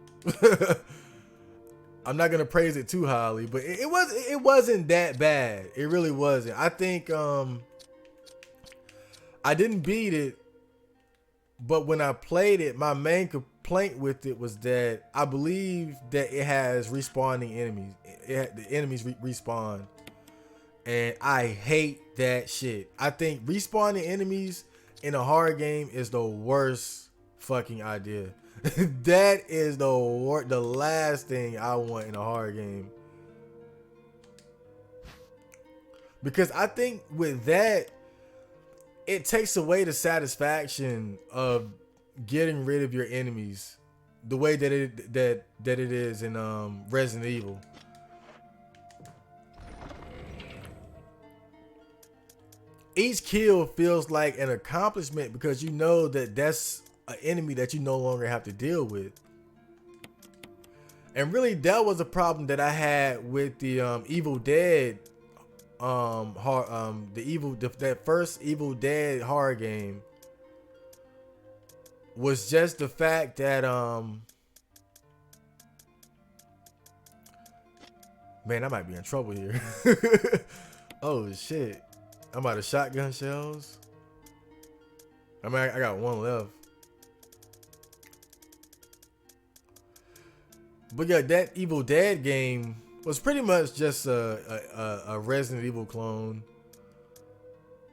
I'm not gonna praise it too highly, but it wasn't that bad. It really wasn't. I think I didn't beat it, but when I played it, my main complaint with it was that I believe that it has respawning enemies. The enemies respawn, and I hate that shit. I think respawning enemies in a horror game is the worst fucking idea. That is the last thing I want in a horror game, because I think with that it takes away the satisfaction of getting rid of your enemies the way that it is in Resident Evil. Each kill feels like an accomplishment because you know that that's an enemy that you no longer have to deal with. And really, that was a problem that I had with the Evil Dead, that first Evil Dead horror game. Was just the fact that man, I might be in trouble here. Oh shit. I'm out of shotgun shells. I mean, I got one left. But yeah, that Evil Dead game was pretty much just a Resident Evil clone.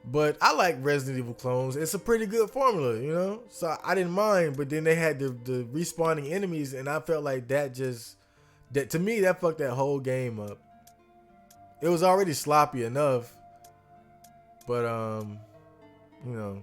But I like Resident Evil clones. It's a pretty good formula, you know? So I didn't mind. But then they had the respawning enemies, and I felt like that to me, that fucked that whole game up. It was already sloppy enough. But, you know,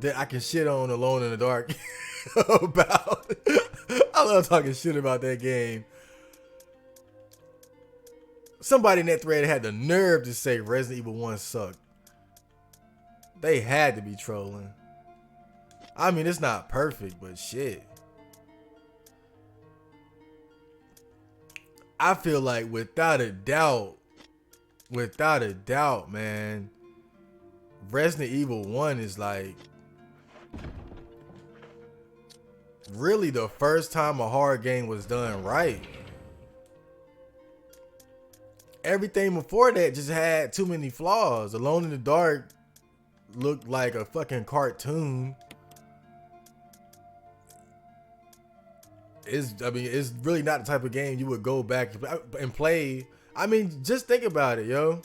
that I can shit on Alone in the Dark about. I love talking shit about that game. Somebody in that thread had the nerve to say Resident Evil 1 sucked. They had to be trolling. I mean, it's not perfect, but shit. I feel like without a doubt, man, Resident Evil 1 is like really the first time a horror game was done right. Everything before that just had too many flaws. Alone in the Dark looked like a fucking cartoon. It's really not the type of game you would go back and play. I mean, just think about it, yo.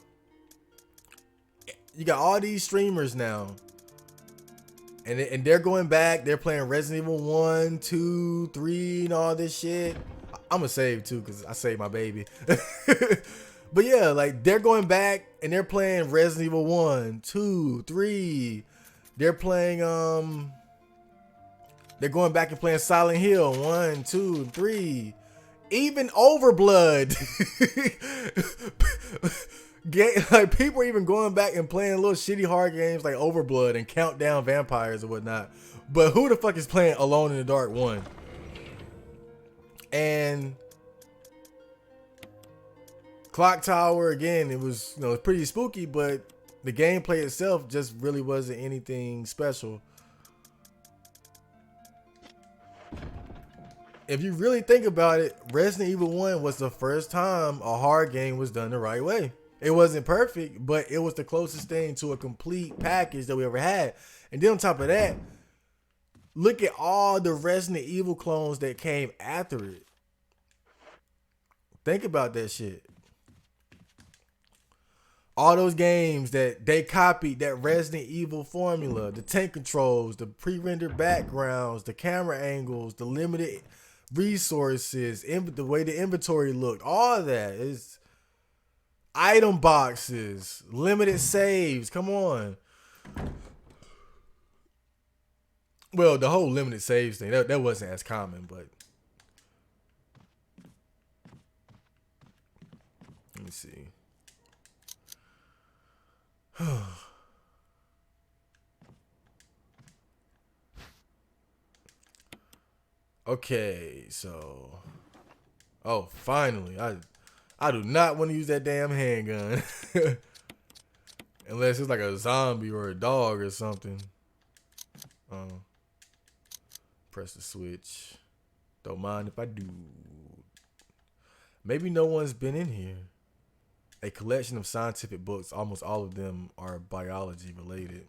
You got all these streamers now. And they're going back. They're playing Resident Evil 1, 2, 3, and all this shit. I'm going to save, too, because I saved my baby. But yeah, like, they're going back, and they're playing Resident Evil 1, 2, 3. They're playing, they're going back and playing Silent Hill 1, 2, 3. Even Overblood. Like, people are even going back and playing little shitty horror games like Overblood and Countdown Vampires and whatnot. But who the fuck is playing Alone in the Dark 1? And Clock Tower, again, it was, you know, pretty spooky, but the gameplay itself just really wasn't anything special. If you really think about it, Resident Evil 1 was the first time a horror game was done the right way. It wasn't perfect, but it was the closest thing to a complete package that we ever had. And then on top of that, look at all the Resident Evil clones that came after it. Think about that shit. All those games that they copied that Resident Evil formula, the tank controls, the pre-rendered backgrounds, the camera angles, the limited resources, the way the inventory looked, all that is item boxes, limited saves. Come on. Well, the whole limited saves thing, that wasn't as common, but let me see. Okay, so finally, I do not want to use that damn handgun unless it's like a zombie or a dog or something. Press the switch. Don't mind if I do. Maybe no one's been in here. A collection of scientific books. Almost all of them are biology related.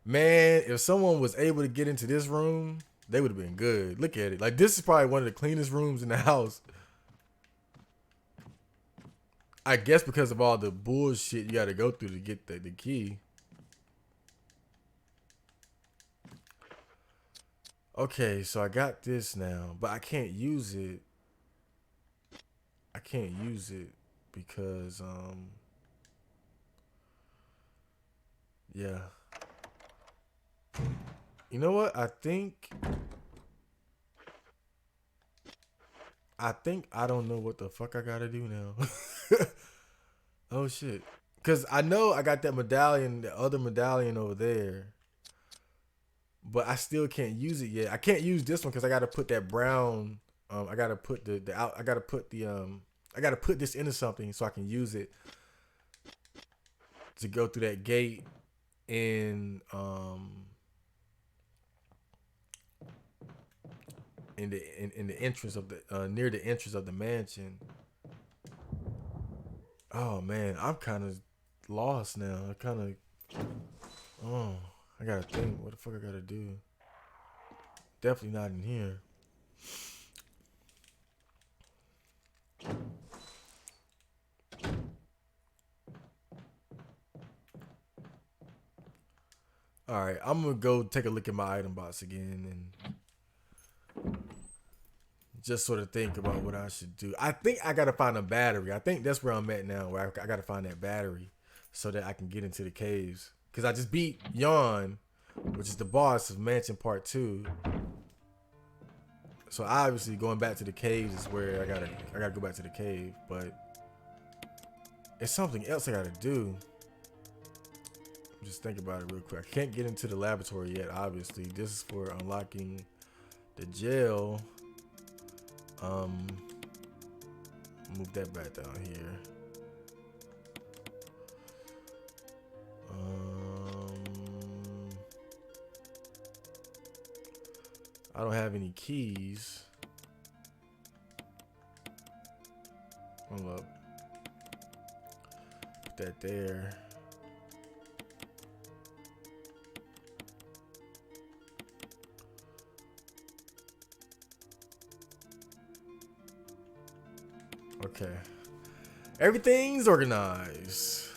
Man, if someone was able to get into this room, they would have been good. Look at it. Like, this is probably one of the cleanest rooms in the house. I guess because of all the bullshit you got to go through to get the key. Okay, so I got this now, but I can't use it. I can't use it because, yeah. You know what? I think I don't know what the fuck I gotta do now. Oh shit. Cause I know I got that medallion, the other medallion over there. But I still can't use it yet. I can't use this one because I gotta put that brown I gotta put I gotta put this into something so I can use it to go through that gate in the entrance of the near the entrance of the mansion. Oh man, I'm kind of lost now. I gotta think what the fuck I gotta do. Definitely not in here. All right, I'm gonna go take a look at my item box again and just sort of think about what I should do. I think I gotta find a battery. I think that's where I'm at now, where I gotta find that battery so that I can get into the caves. Cause I just beat Yawn, which is the boss of Mansion Part 2. So obviously going back to the caves is where I gotta go back to the cave, but it's something else I gotta do. Just think about it real quick. I can't get into the laboratory yet, obviously. This is for unlocking the jail. Move that back down here. I don't have any keys. Hold up. Put that there. Okay. Everything's organized.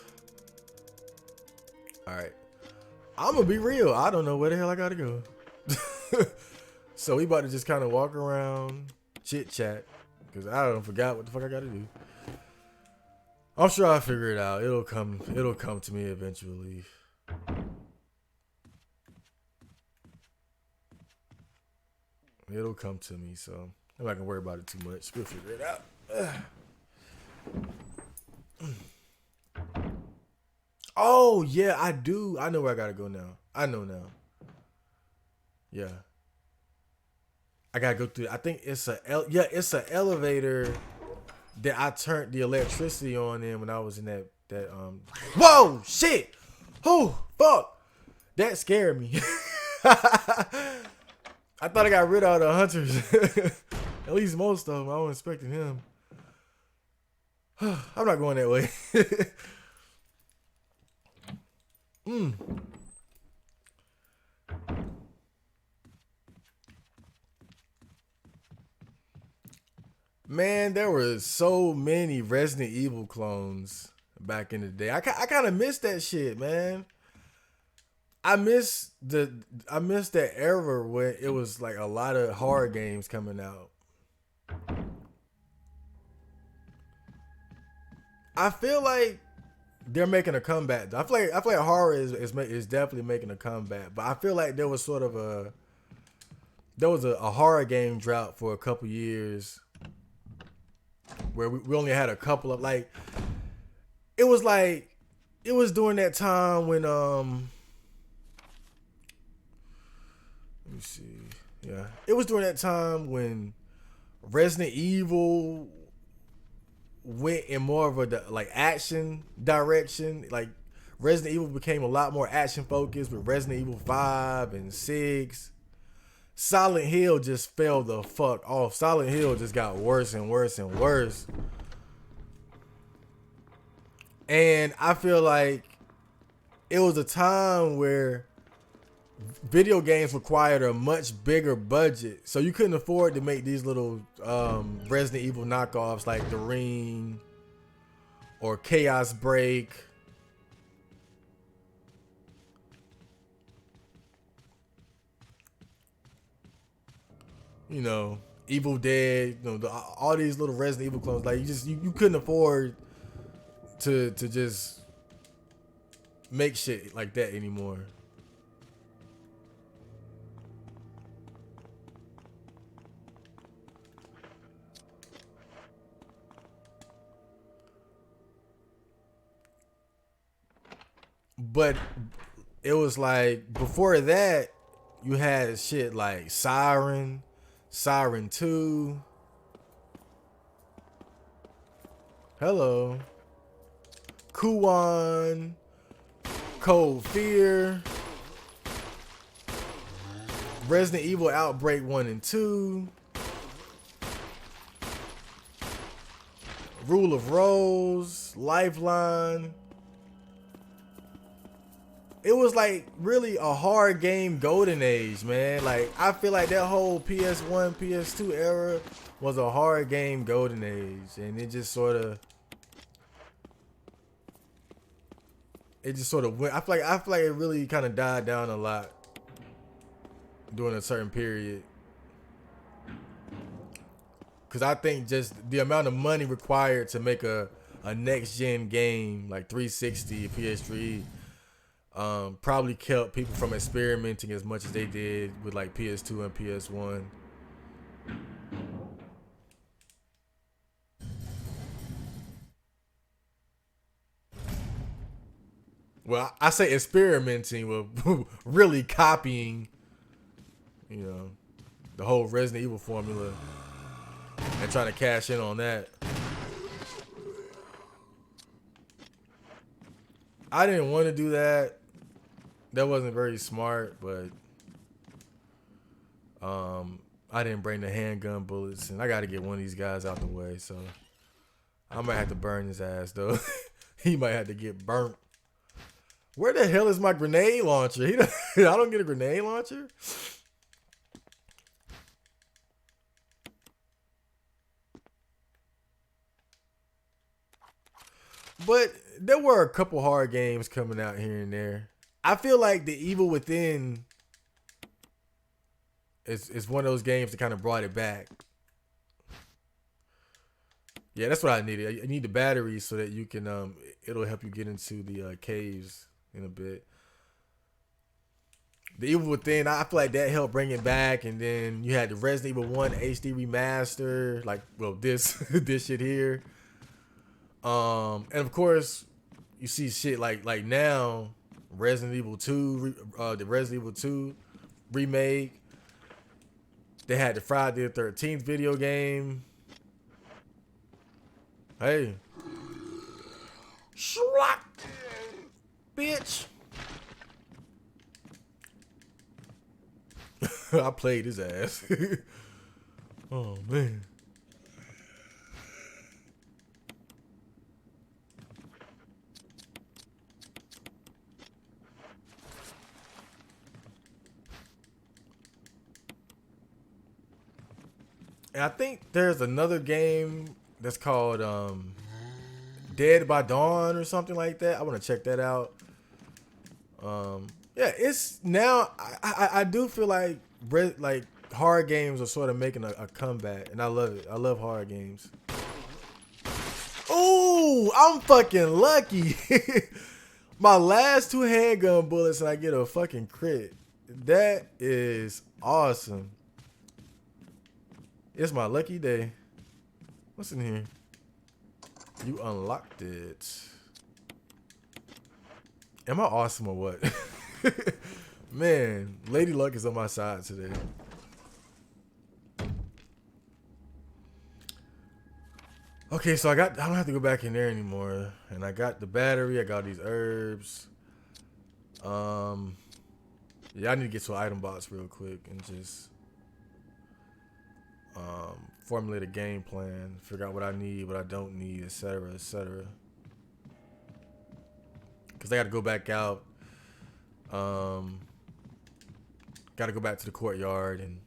Alright. I'm gonna be real. I don't know where the hell I gotta go. So we about to just kind of walk around, chit chat, because I don't forgot what the fuck I gotta do. I'm sure I'll figure it out. It'll come to me eventually. It'll come to me, so I'm not gonna worry about it too much. We'll figure it out. Oh yeah, I do. I know where I gotta go now. I know now. Yeah. I gotta go through. I think it's it's an elevator that I turned the electricity on in when I was in that. Whoa, shit! Oh, fuck! That scared me. I thought I got rid of all the hunters. At least most of them. I wasn't expecting him. I'm not going that way. Man, there were so many Resident Evil clones back in the day. I kind of miss that shit, man. I miss that era when it was like a lot of horror games coming out. I feel like they're making a comeback. I feel like horror is definitely making a comeback. But I feel like there was a horror game drought for a couple years where we only had a couple of it was during that time when let me see. Yeah. It was during that time when Resident Evil went in more of a action direction. Like Resident Evil became a lot more action focused with Resident Evil 5 and 6. Silent Hill just fell the fuck off. Silent Hill just got worse and worse and worse. And I feel like it was a time where video games required a much bigger budget. So you couldn't afford to make these little Resident Evil knockoffs like The Ring or Chaos Break. You know, Evil Dead, you know, all these little Resident Evil clones. Like you couldn't afford to just make shit like that anymore. But it was like before that, you had shit like Siren 2. Hello. Kuwan. Cold Fear. Resident Evil Outbreak 1 and 2. Rule of Rose. Lifeline. It was like really a hard game golden age, man. Like I feel like that whole PS1, PS2 era was a hard game golden age, and it just sort of went. I feel like it really kind of died down a lot during a certain period. Cause I think just the amount of money required to make a next gen game like 360, PS3. Probably kept people from experimenting as much as they did with like PS2 and PS1. Well, I say experimenting with really copying, you know, the whole Resident Evil formula and trying to cash in on that. I didn't want to do that. That wasn't very smart, but I didn't bring the handgun bullets, and I got to get one of these guys out the way, so I might have to burn his ass, though. He might have to get burnt. Where the hell is my grenade launcher? I don't get a grenade launcher? But there were a couple hard games coming out here and there. I feel like The Evil Within is one of those games that kind of brought it back. Yeah, that's what I needed. I need the batteries so that you can it'll help you get into the caves in a bit. The Evil Within, I feel like that helped bring it back, and then you had the Resident Evil 1 HD remaster, like, well, this this shit here. And of course, you see shit like now, Resident Evil 2, the Resident Evil 2 remake. They had the Friday the 13th video game. Hey. Schlock. Bitch. I played his ass. Oh, man. And I think there's another game that's called Dead by Dawn or something like that. I want to check that out. Yeah, it's now. I do feel like horror games are sort of making a comeback, and I love it. I love horror games. Oh, I'm fucking lucky. My last 2 handgun bullets, and I get a fucking crit. That is awesome. It's my lucky day. What's in here? You unlocked it. Am I awesome or what? Man, Lady Luck is on my side today. Okay, so I don't have to go back in there anymore. And I got the battery, I got these herbs. Yeah, I need to get to an item box real quick and just formulate a game plan, figure out what I need, what I don't need, etc., etc. Because I got to go back out. Got to go back to the courtyard and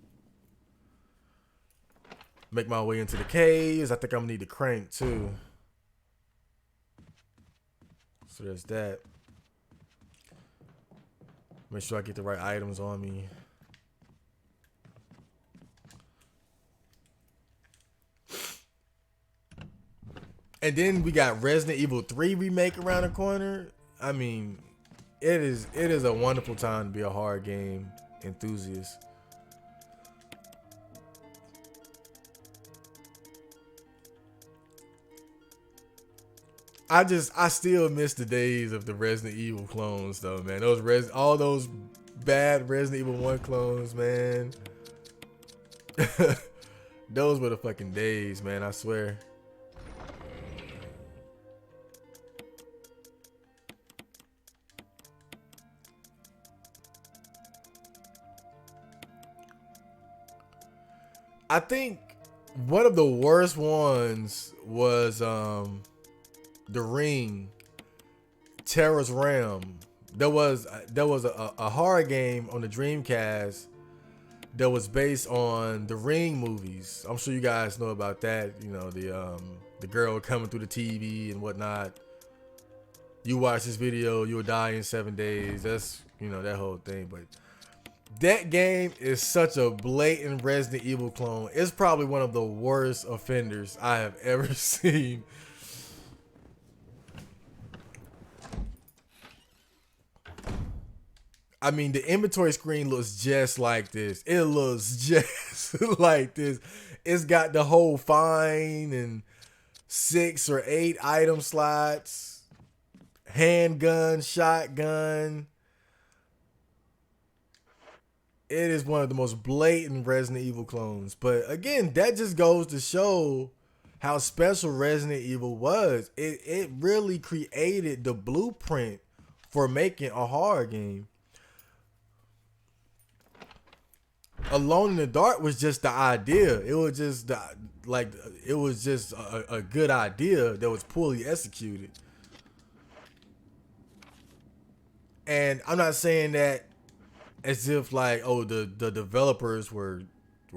make my way into the caves. I think I'm gonna need the crank too. So there's that. Make sure I get the right items on me. And then we got Resident Evil 3 remake around the corner. I mean, it is a wonderful time to be a horror game enthusiast. I still miss the days of the Resident Evil clones though, man. All those bad Resident Evil 1 clones, man. Those were the fucking days, man, I swear. I think one of the worst ones was The Ring, Terror's Realm. There was a horror game on the Dreamcast that was based on the Ring movies. I'm sure you guys know about that. You know, the girl coming through the TV and whatnot. You watch this video, you'll die in 7 days. That's, you know, that whole thing. But that game is such a blatant Resident Evil clone. It's probably one of the worst offenders I have ever seen. I mean, the inventory screen looks just like this. It looks just like this. It's got the whole find and 6 or 8 item slots, handgun, shotgun. It is one of the most blatant Resident Evil clones. But again, that just goes to show how special Resident Evil was. It really created the blueprint for making a horror game. Alone in the Dark was just the idea. It was just a good idea that was poorly executed. And I'm not saying that as if like, oh, the developers were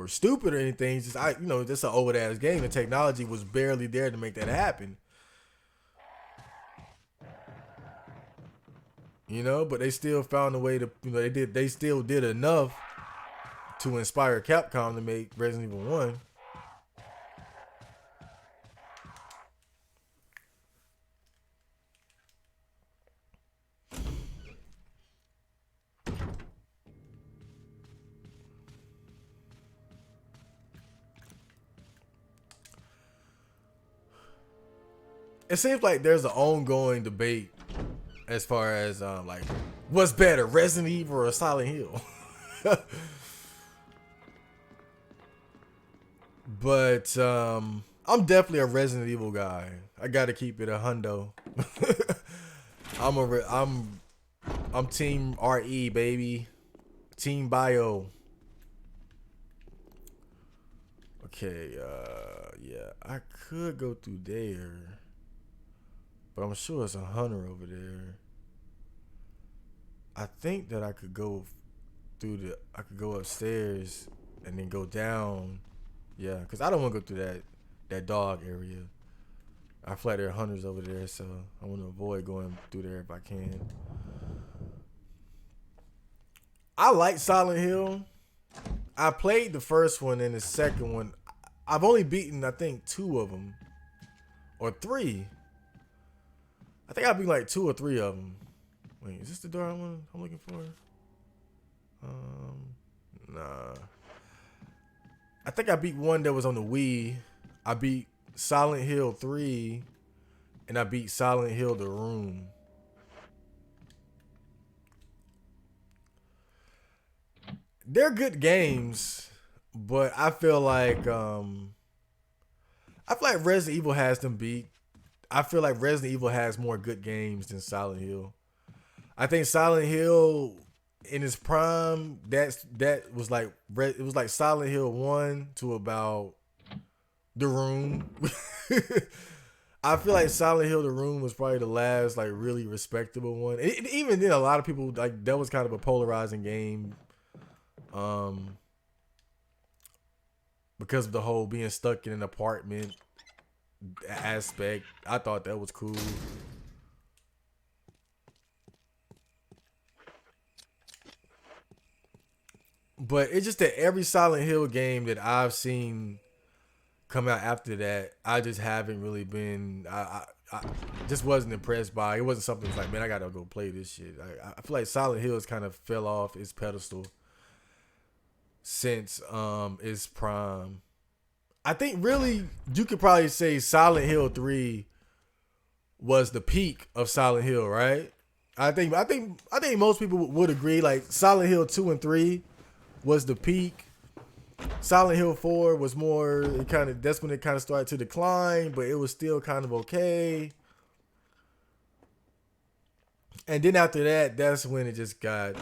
stupid or anything. It's just just an old ass game. The technology was barely there to make that happen. But they still found a way to, they still did enough to inspire Capcom to make Resident Evil 1. It seems like there's an ongoing debate as far as like what's better, Resident Evil or Silent Hill. But I'm definitely a Resident Evil guy. I gotta keep it a hundo. I'm Team RE, baby. Team Bio. Okay, yeah, I could go through there, but I'm sure it's a hunter over there. I think that I could go upstairs and then go down. Yeah, because I don't want to go through that dog area. I feel like there are hunters over there, so I want to avoid going through there if I can. I like Silent Hill. I played the first one and the second one. I've only beaten, I think, 2 of them. Or 3. I think I beat like 2 or 3 of them. Wait, is this the door I'm looking for? Nah. I think I beat one that was on the Wii. I beat Silent Hill 3. And I beat Silent Hill The Room. They're good games, but I feel like Resident Evil has them beat. I feel like Resident Evil has more good games than Silent Hill. I think Silent Hill in its prime, it was like Silent Hill 1 to about The Room. I feel like Silent Hill The Room was probably the last like really respectable one. Even then, a lot of people like that was kind of a polarizing game. Because of the whole being stuck in an apartment aspect. I thought that was cool. But it's just that every Silent Hill game that I've seen come out after that, I just haven't really been. I just wasn't impressed by. It wasn't something that's like, man, I gotta go play this shit. I feel like Silent Hill has kind of fell off its pedestal since its prime. I think really you could probably say Silent Hill 3 was the peak of Silent Hill, right? I think most people would agree. Like Silent Hill 2 and 3 was the peak. Silent Hill 4 was more, that's when it kind of started to decline, but it was still kind of okay. And then after that, that's when it just got,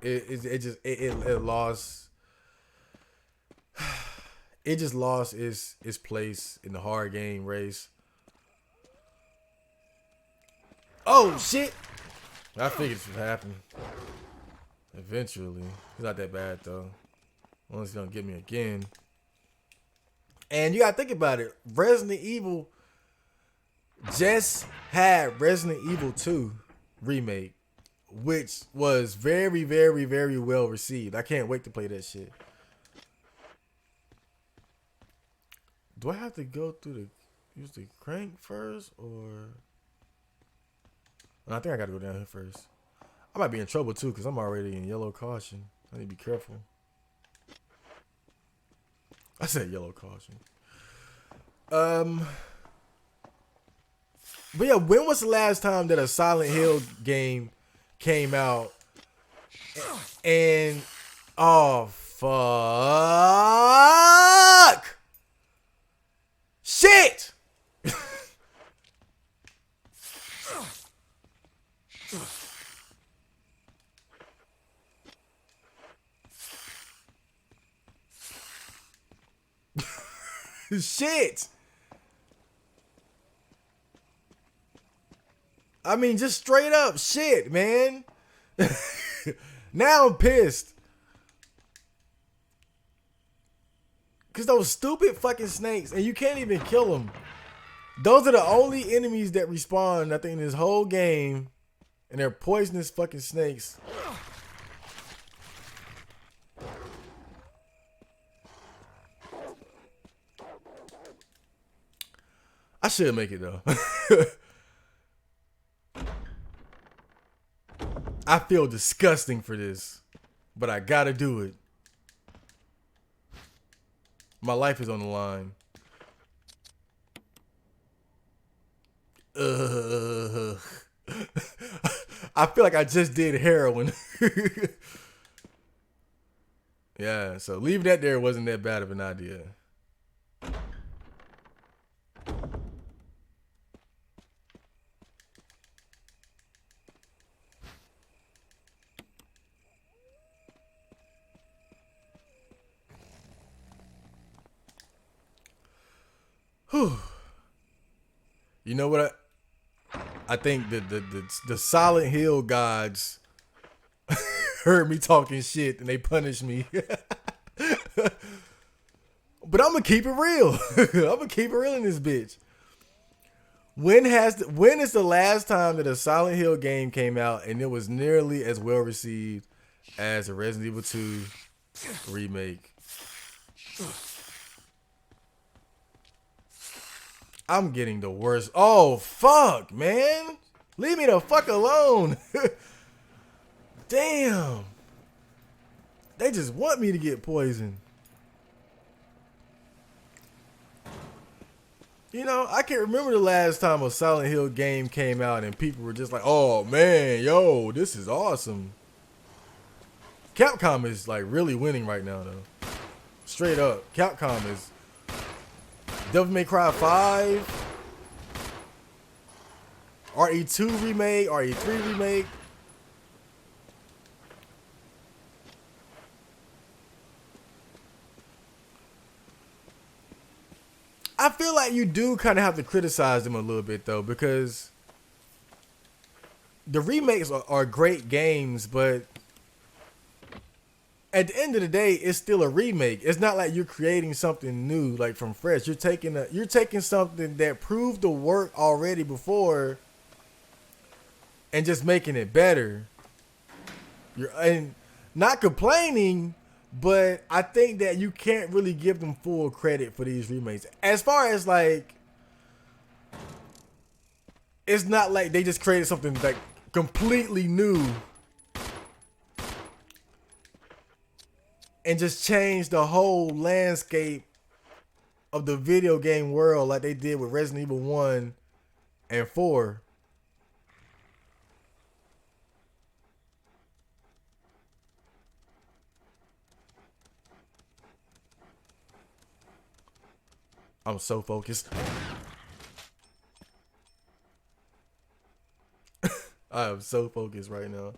it lost. It just lost its place in the horror game race. Oh shit! I figured this would happen. Eventually. It's not that bad though. Unless you don't get me again. And you gotta think about it. Resident Evil just had Resident Evil 2 remake, which was very, very, very well received. I can't wait to play that shit. Do I have to go through use the crank first, or? I think I gotta go down here first. I might be in trouble too because I'm already in yellow caution. I need to be careful. I said yellow caution. But yeah, when was the last time that a Silent Hill game came out? And oh fuck! Shit! Shit! I mean, just straight up shit, man. Now I'm pissed. Because those stupid fucking snakes, and you can't even kill them. Those are the only enemies that respawn, I think, in this whole game. And they're poisonous fucking snakes. I should make it, though. I feel disgusting for this, but I gotta do it. My life is on the line. I feel like I just did heroin. Yeah, so leaving that there wasn't that bad of an idea. Whew. You know what? I think the Silent Hill gods heard me talking shit and they punished me. But I'm gonna keep it real. I'm gonna keep it real in this bitch. When is the last time that a Silent Hill game came out and it was nearly as well received as a Resident Evil 2 remake? I'm getting the worst. Oh, fuck, man. Leave me the fuck alone. Damn. They just want me to get poisoned. You know, I can't remember the last time a Silent Hill game came out and people were just like, oh, man, yo, this is awesome. Capcom is, like, really winning right now, though. Straight up. Capcom is... Devil May Cry 5, RE2 remake, RE3 remake. I feel like you do kind of have to criticize them a little bit though, because the remakes are great games, but at the end of the day, it's still a remake. It's not like you're creating something new, like from fresh. You're taking something that proved to work already before, and just making it better. And not complaining, but I think that you can't really give them full credit for these remakes. As far as like, it's not like they just created something like completely new and just change the whole landscape of the video game world like they did with Resident Evil 1 and 4. I'm so focused. I am so focused right now.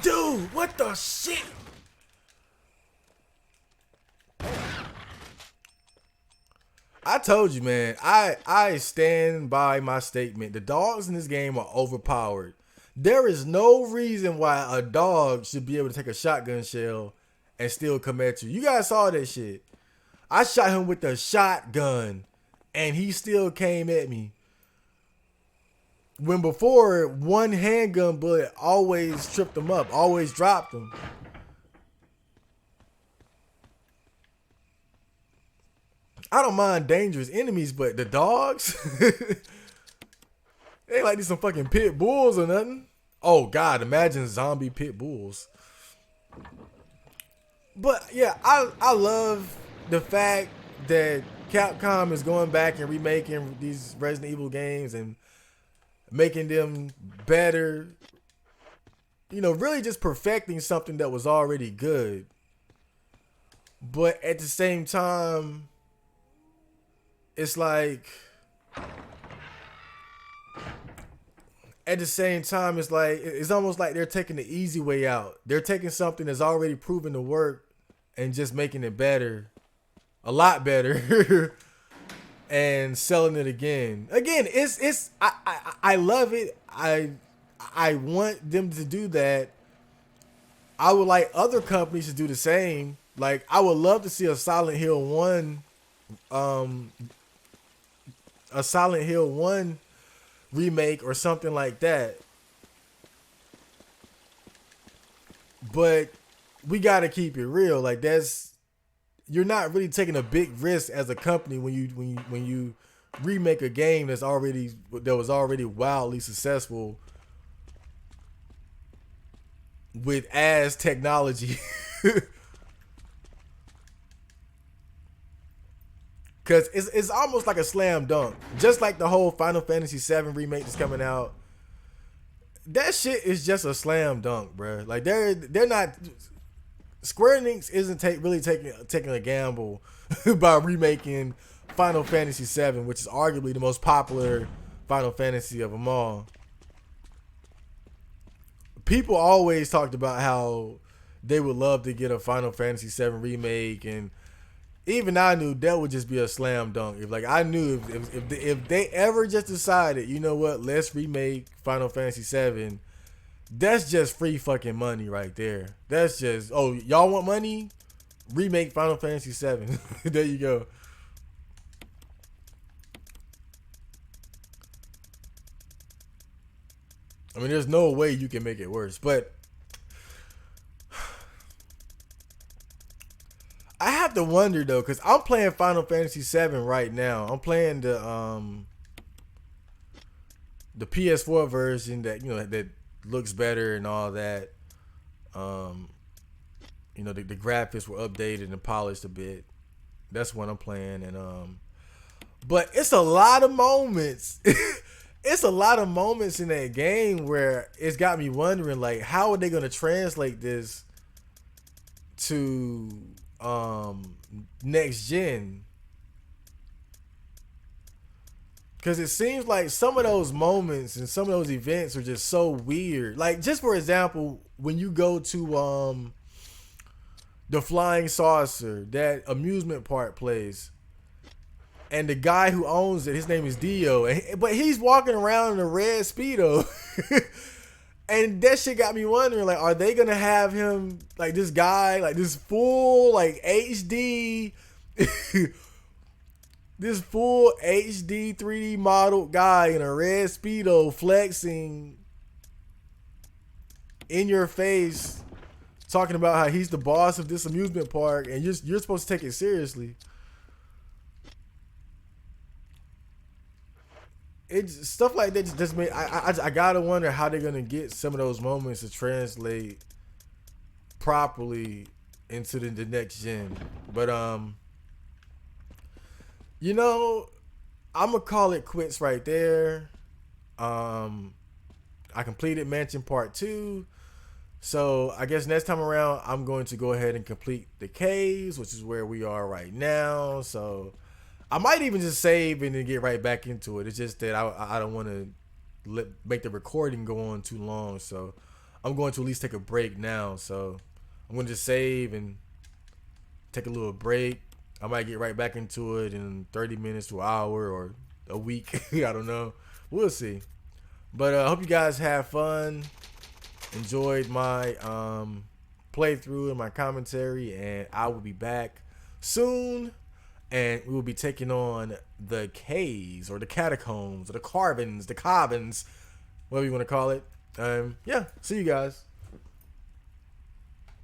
Dude, what the shit? I told you, man. I stand by my statement. The dogs in this game are overpowered. There is no reason why a dog should be able to take a shotgun shell and still come at you. You guys saw that shit. I shot him with the shotgun and he still came at me. When before, one handgun bullet always tripped him up, always dropped him. I don't mind dangerous enemies, but the dogs? ain't like these some fucking pit bulls or nothing. Oh God, imagine zombie pit bulls. But yeah, I love the fact that Capcom is going back and remaking these Resident Evil games and making them better. You know, really just perfecting something that was already good. But at the same time, it's like, it's almost like they're taking the easy way out. They're taking something that's already proven to work and just making it better, a lot better, and selling it again. Again, I love it. I want them to do that. I would like other companies to do the same. Like, I would love to see a Silent Hill 1 remake or something like that. But we got to keep it real. Like, you're not really taking a big risk as a company when you remake a game that was already wildly successful with ass technology. Cause it's almost like a slam dunk. Just like the whole Final Fantasy VII remake that's coming out. That shit is just a slam dunk, bro. Like they're not. Square Enix isn't really taking a gamble by remaking Final Fantasy VII, which is arguably the most popular Final Fantasy of them all. People always talked about how they would love to get a Final Fantasy VII remake, and even I knew that would just be a slam dunk. If they ever just decided, you know what, let's remake Final Fantasy VII, that's just free fucking money right there. That's just, oh, y'all want money? Remake Final Fantasy VII. There you go. I mean, there's no way you can make it worse, but I have to wonder though, because I'm playing Final Fantasy VII right now. I'm playing the PS4 version that looks better and all that. The graphics were updated and polished a bit. That's what I'm playing, and but it's a lot of moments. It's a lot of moments in that game where it's got me wondering, like, how are they gonna translate this to next gen? Because it seems like some of those moments and some of those events are just so weird. Like, just for example, when you go to the Flying Saucer, that amusement park place, and the guy who owns it, his name is Dio, but he's walking around in a red Speedo. And that shit got me wondering, like, are they gonna have him, like, this guy, like, this full, like, HD, this full HD 3D modeled guy in a red Speedo flexing in your face, talking about how he's the boss of this amusement park, and you're supposed to take it seriously. It's stuff like that just made I gotta wonder how they're gonna get some of those moments to translate properly into the next gen. But I'm gonna call it quits right there. I completed Mansion Part 2. So I guess next time around I'm going to go ahead and complete the caves, which is where we are right now. So I might even just save and then get right back into it. It's just that I don't want to make the recording go on too long. So I'm going to at least take a break now. So I'm going to just save and take a little break. I might get right back into it in 30 minutes to an hour or a week. I don't know. We'll see. But I hope you guys have fun. Enjoyed my playthrough and my commentary. And I will be back soon. And we will be taking on the caves or the catacombs or the carvings, whatever you want to call it. Yeah, see you guys.